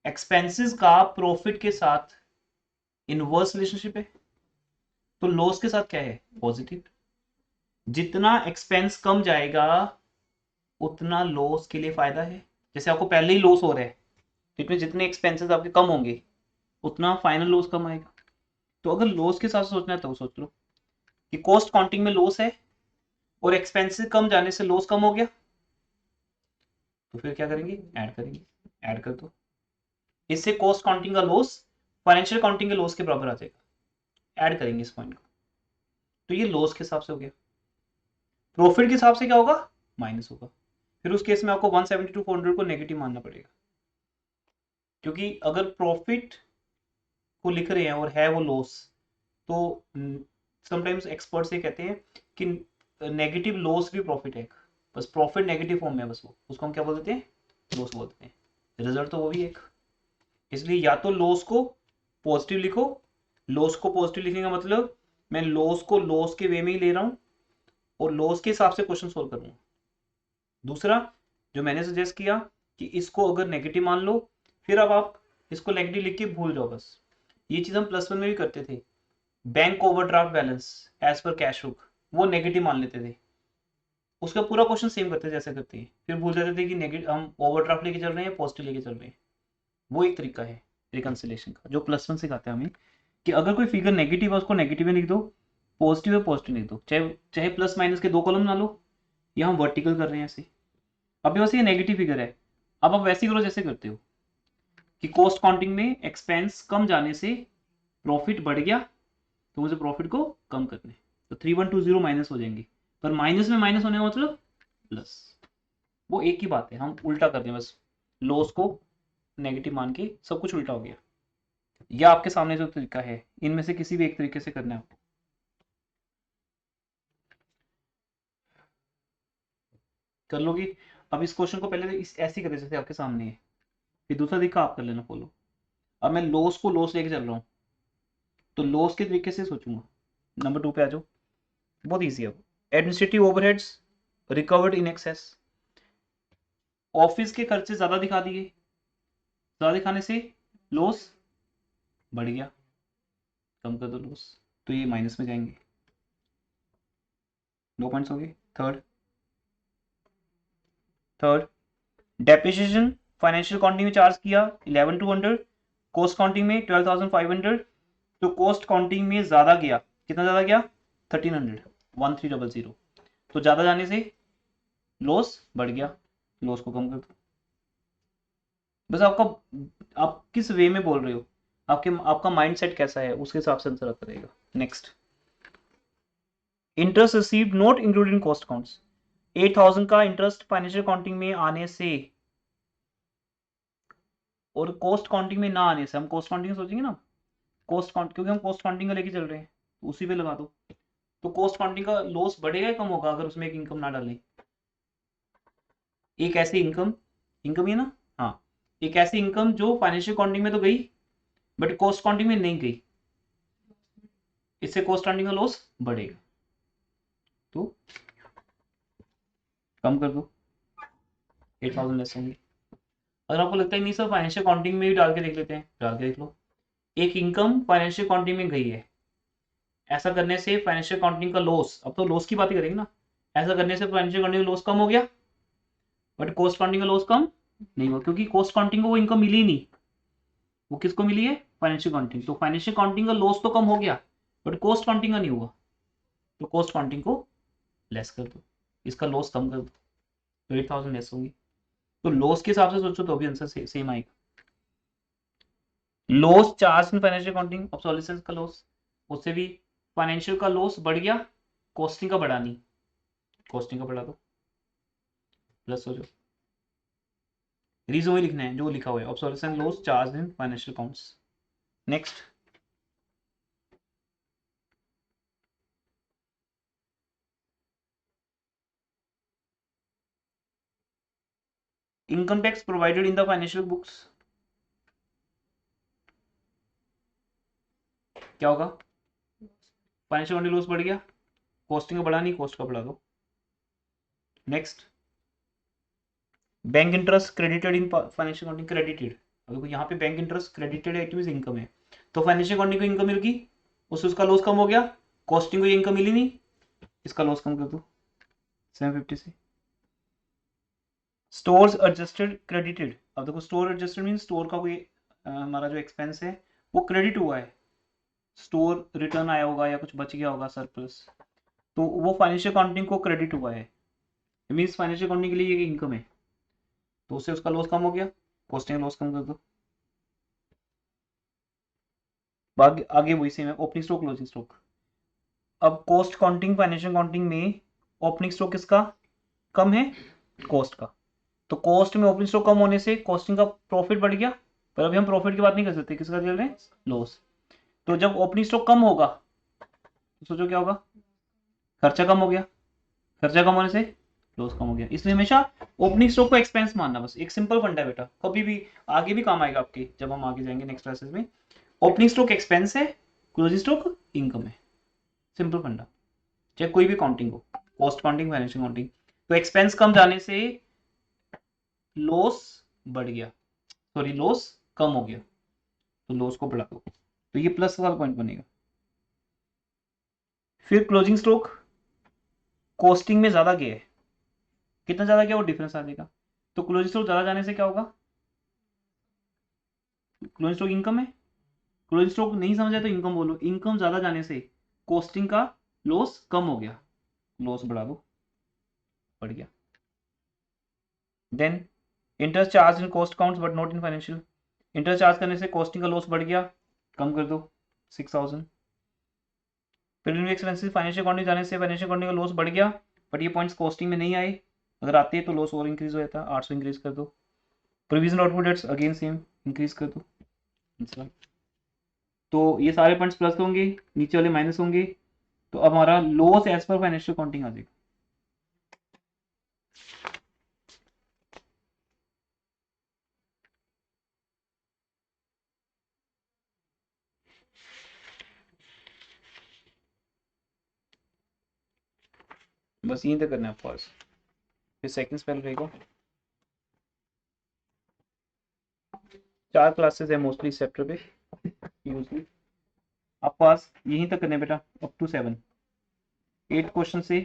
एक्सपेंसेस का प्रॉफिट के साथ इनवर्स रिलेशनशिप है, तो लॉस के साथ क्या है, पॉजिटिव। जितना एक्सपेंस कम जाएगा उतना लॉस के लिए फायदा है। जैसे आपको पहले ही लॉस हो रहा है, तो जितने एक्सपेंसेस आपके कम होंगे उतना फाइनल लॉस कम आएगा। तो अगर लॉस के साथ सोचना है तो सोच लो कि कॉस्ट काउंटिंग में लॉस है और एक्सपेंसेस कम जाने से लॉस कम हो गया, तो फिर क्या करेंगे, ऐड करेंगे। ऐड कर दो, इससे कॉस्ट काउंटिंग का लॉस फाइनेंशियल काउंटिंग के लॉस के बराबर आ जाएगा। ऐड करेंगे इस पॉइंट को, तो ये लॉस के हिसाब से हो गया। प्रॉफिट के हिसाब से क्या होगा, माइनस होगा। फिर उस केस में आपको 172,400 को नेगेटिव मानना पड़ेगा, क्योंकि अगर प्रॉफिट को लिख रहे हैं और है वो लॉस, तो समटाइम्स एक्सपर्ट्स ये कहते हैं कि नेगेटिव लॉस भी प्रॉफिट है। बस प्रॉफिट नेगेटिव फॉर्म में, बस वो उसको हम क्या बोल देते हैं, लॉस बोल देते हैं। रिजल्ट तो वो भी एक। इसलिए या तो लॉस को पॉजिटिव लिखो, लॉस को पॉजिटिव लिखने का मतलब मैं लॉस को लॉस के वे में ही ले रहा हूं और लॉस के हिसाब से क्वेश्चन सोल्व करूंगा। दूसरा जो मैंने सजेस्ट किया कि इसको अगर नेगेटिव मान लो, फिर अब आप इसको नेगेटिव लिख के भूल जाओ बस। ये चीज हम +1 में भी करते थे। Bank overdraft balance as per cash book, वो नेगेटिव मान लेते थे, उसका पूरा क्वेश्चन सेम करते जैसे करते हैं, फिर भूल जाते थे कि नेगेटिव हम ओवरड्राफ्ट लेके चल रहे हैं पॉजिटिव लेके चल रहे हैं। वो एक तरीका है रिकंसिलेशन का जो +1 सिखाते हैं हमें, कि अगर कोई फिगर नेगेटिव है उसको नेगेटिव में लिख दो, पॉजिटिव है पॉजिटिव लिख दो, चाहे चाहे प्लस माइनस के 2 कॉलम ना लो, या हम वर्टिकल कर रहे हैं ऐसे। अभी वैसे ये नेगेटिव फिगर है, अब आप वैसे करो जैसे करते हो कि कॉस्ट काउंटिंग में एक्सपेंस कम जाने से प्रॉफिट बढ़ गया, तो मुझे प्रॉफिट को कम करना है, तो 3120 माइनस हो जाएंगे। पर माइनस में माइनस होने का मतलब प्लस, वो एक ही बात है, हम उल्टा कर दें बस, लॉस को नेगेटिव मान के सब कुछ उल्टा हो गया। या आपके सामने जो तरीका है इनमें से किसी भी एक तरीके से करना है आपको। कर लोगी। अब इस क्वेश्चन को पहले इस ऐसे ही करें जैसे आपके सामने है, फिर दूसरा तरीका आप कर लेना फॉलो। अब मैं लॉस को लॉस लेके चल रहा हूँ, तो लॉस के तरीके से सोचूंगा। नंबर 2 पे आ जाओ, बहुत ईजी है। Administrative overheads recovered in excess, office के खर्चे ज्यादा दिखा दिए, ज्यादा दिखाने से लॉस बढ़ गया, कम कर दो लॉस, तो ये माइनस में जाएंगे। 2 पॉइंट्स हो गए। थर्ड डेप्रिसिएशन फाइनेंशियल काउंटिंग में चार्ज किया 11,200, कॉस्ट काउंटिंग में 12,500, तो कॉस्ट काउंटिंग में ज्यादा गया, कितना ज्यादा गया, 1300, 1300, तो ज्यादा जाने से लॉस बढ़ गया, लॉस को कम कर दो। बस आपका, आप किस वे में बोल रहे हो, आपका माइंडसेट कैसा है उसके हिसाब से आंसर आता रहेगा। Next, interest received not included in cost accounts, 8,000 का इंटरेस्ट फाइनेंशियल काउंटिंग में आने से और कॉस्ट काउंटिंग में ना आने से, हम कॉस्ट काउंटिंग सोचेंगे ना, कॉस्ट काउंट क्योंकि हम कॉस्ट काउंटिंग का लेके चल रहे हैं, तो उसी पे लगा दो। तो कॉस्ट काउंटिंग का लॉस बढ़ेगा या कम होगा अगर उसमें एक इनकम ना डालें। एक ऐसी इनकम, इनकम ही ना, हाँ, एक ऐसी इनकम जो फाइनेंशियल काउंटिंग में तो गई बट कॉस्ट काउंटिंग में नहीं गई, इससे कॉस्ट काउंटिंग का लॉस बढ़ेगा, तो कम कर दो, 8,000 लेस होंगे। अगर आपको लगता है नहीं सर फाइनेंशियल काउंटिंग में भी डाल के देख लेते हैं, डाल के देख लो, एक इनकम फाइनेंशियल अकाउंटिंग में गई है, ऐसा करने से फाइनेंशियल अकाउंटिंग का लॉस, अब तो लॉस की बात ही करेंगे ना, ऐसा करने से फाइनेंशियल अकाउंटिंग का लॉस कम हो गया, बट कॉस्ट अकाउंटिंग का लॉस कम नहीं हुआ, क्योंकि कॉस्ट अकाउंटिंग को वो इनकम मिली नहीं, वो किसको मिली है, फाइनेंशियल अकाउंटिंग। तो फाइनेंशियल अकाउंटिंग का लॉस तो कम हो गया, बट कॉस्ट अकाउंटिंग का नहीं हुआ, तो कॉस्ट अकाउंटिंग को लेस कर दो, इसका लॉस कम कर दो, तो 8,000 लेस होगी। तो लॉस के हिसाब से सोचो तो भी आंसर सेम आएगा। Loss charge in financial accounting, obsolescence का लॉस, उससे भी फाइनेंशियल का लॉस बढ़ गया, कॉस्टिंग का बढ़ा नहीं, कॉस्टिंग का बढ़ा दो, प्लस हो जाओ, रीजन वही लिखना है जो लिखा हुआ है, obsolescence loss charge in financial accounts. Next, income tax provided in the financial books, क्या होगा, फाइनेंशियल अकाउंटिंग लॉस बढ़ गया, कॉस्टिंग का बढ़ा नहीं, कॉस्ट का बढ़ा दो। Next, bank interest credited in financial accounting, credited, देखो यहाँ पे बैंक इंटरेस्ट क्रेडिटेड है, इट मींस इनकम है, तो फाइनेंशियल अकाउंटिंग को इनकम मिल गई, उससे उसका लॉस कम हो गया, कॉस्टिंग को ये इनकम मिली नहीं, इसका लॉस कम कर दो 750 से। स्टोर्स एडजस्टेड क्रेडिटेड, अब देखो स्टोर एडजस्टेड मीन स्टोर का कोई हमारा जो एक्सपेंस है वो क्रेडिट हुआ है, स्टोर रिटर्न आया होगा या कुछ बच गया होगा सरप्लस, तो वो फाइनेंशियल अकाउंटिंग को क्रेडिट हुआ है, मीन्स फाइनेंशियल अकाउंटिंग के लिए ये इनकम है, तो उससे उसका लॉस कम हो गया, कॉस्टिंग लॉस कम कर दो। आगे आगे वही सेम है, ओपनिंग स्टॉक क्लोजिंग स्टॉक। अब कॉस्ट अकाउंटिंग फाइनेंशियल अकाउंटिंग में ओपनिंग स्टॉक किसका कम है, कॉस्ट का, तो कॉस्ट में ओपनिंग स्टॉक कम होने से कॉस्टिंग का प्रॉफिट बढ़ गया, पर अभी हम प्रॉफिट की बात नहीं कर सकते, किसका चल रहे हैं, लॉस। तो जब ओपनिंग स्टॉक कम होगा तो सोचो क्या होगा, खर्चा कम हो गया, खर्चा कम होने से लॉस कम हो गया, इसलिए हमेशा ओपनिंग स्टॉक को एक्सपेंस मानना, बस एक सिंपल फंडा है बेटा, कभी भी आगे भी काम आएगा आपके, जब हम आगे जाएंगे नेक्स्ट क्लासेस में। ओपनिंग स्टॉक एक्सपेंस है, क्लोजिंग स्टॉक इनकम है, सिंपल फंडा, चाहे कोई भी काउंटिंग हो, कॉस्ट काउंटिंग फाइनेंशियल काउंटिंग। तो एक्सपेंस कम जाने से लॉस बढ़ गया, सॉरी लॉस कम हो गया, तो लॉस को बढ़ा दो, तो ये प्लस वाला पॉइंट बनेगा। फिर क्लोजिंग स्टॉक कॉस्टिंग में ज्यादा गया है, कितना ज्यादा गया वो डिफरेंस आ जाएगा, तो क्लोजिंग स्टॉक ज्यादा जाने से क्या होगा, क्लोजिंग स्टॉक इनकम है, क्लोजिंग स्टॉक नहीं समझ आया तो इनकम बोलो, इनकम ज्यादा जाने से कॉस्टिंग का लॉस कम हो गया, लॉस बढ़ा दो, बढ़ गया। Then interest charge in cost accounts but not in financial, interest charge करने से कॉस्टिंग का लॉस बढ़ गया, कम कर दो 6,000। प्रीलिमिनरी एक्सपेंसेस फाइनेंशियल अकाउंटिंग जाने से फाइनेंशियल अकाउंटिंग का लॉस बढ़ गया, बट ये पॉइंट्स कॉस्टिंग में नहीं आए, अगर आते तो लॉस और इंक्रीज हो जाता, 800 इंक्रीज कर दो। Provision output debts again same, increase कर दो। तो ये सारे पॉइंट्स प्लस होंगे, नीचे वाले माइनस होंगे, तो अब हमारा लॉस एज पर फाइनेंशियल अकाउंटिंग आ जाएगा। बस यहीं तक करना है आपको, फिर सेकंड स्पेल रहेगा। 4 क्लासेस है मोस्टली इस चैप्टर पे, यूजली आप पास यहीं तक करने बेटा, अप टू 7, 8 क्वेश्चन से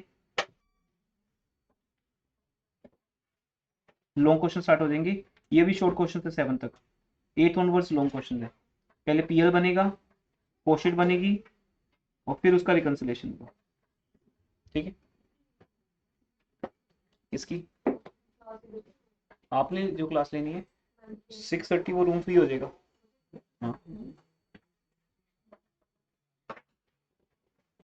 लॉन्ग क्वेश्चन स्टार्ट हो जाएंगे, ये भी शॉर्ट क्वेश्चन से 7 तक, 8 ऑनवर्ड्स लॉन्ग क्वेश्चन है। पहले पीएल बनेगा, कोशिट बनेगी, और फिर उसका रिकंसिलेशन होगा, ठीक है। इसकी आपने जो क्लास लेनी है 6:30 वो रूम फ्री हो जाएगा, हाँ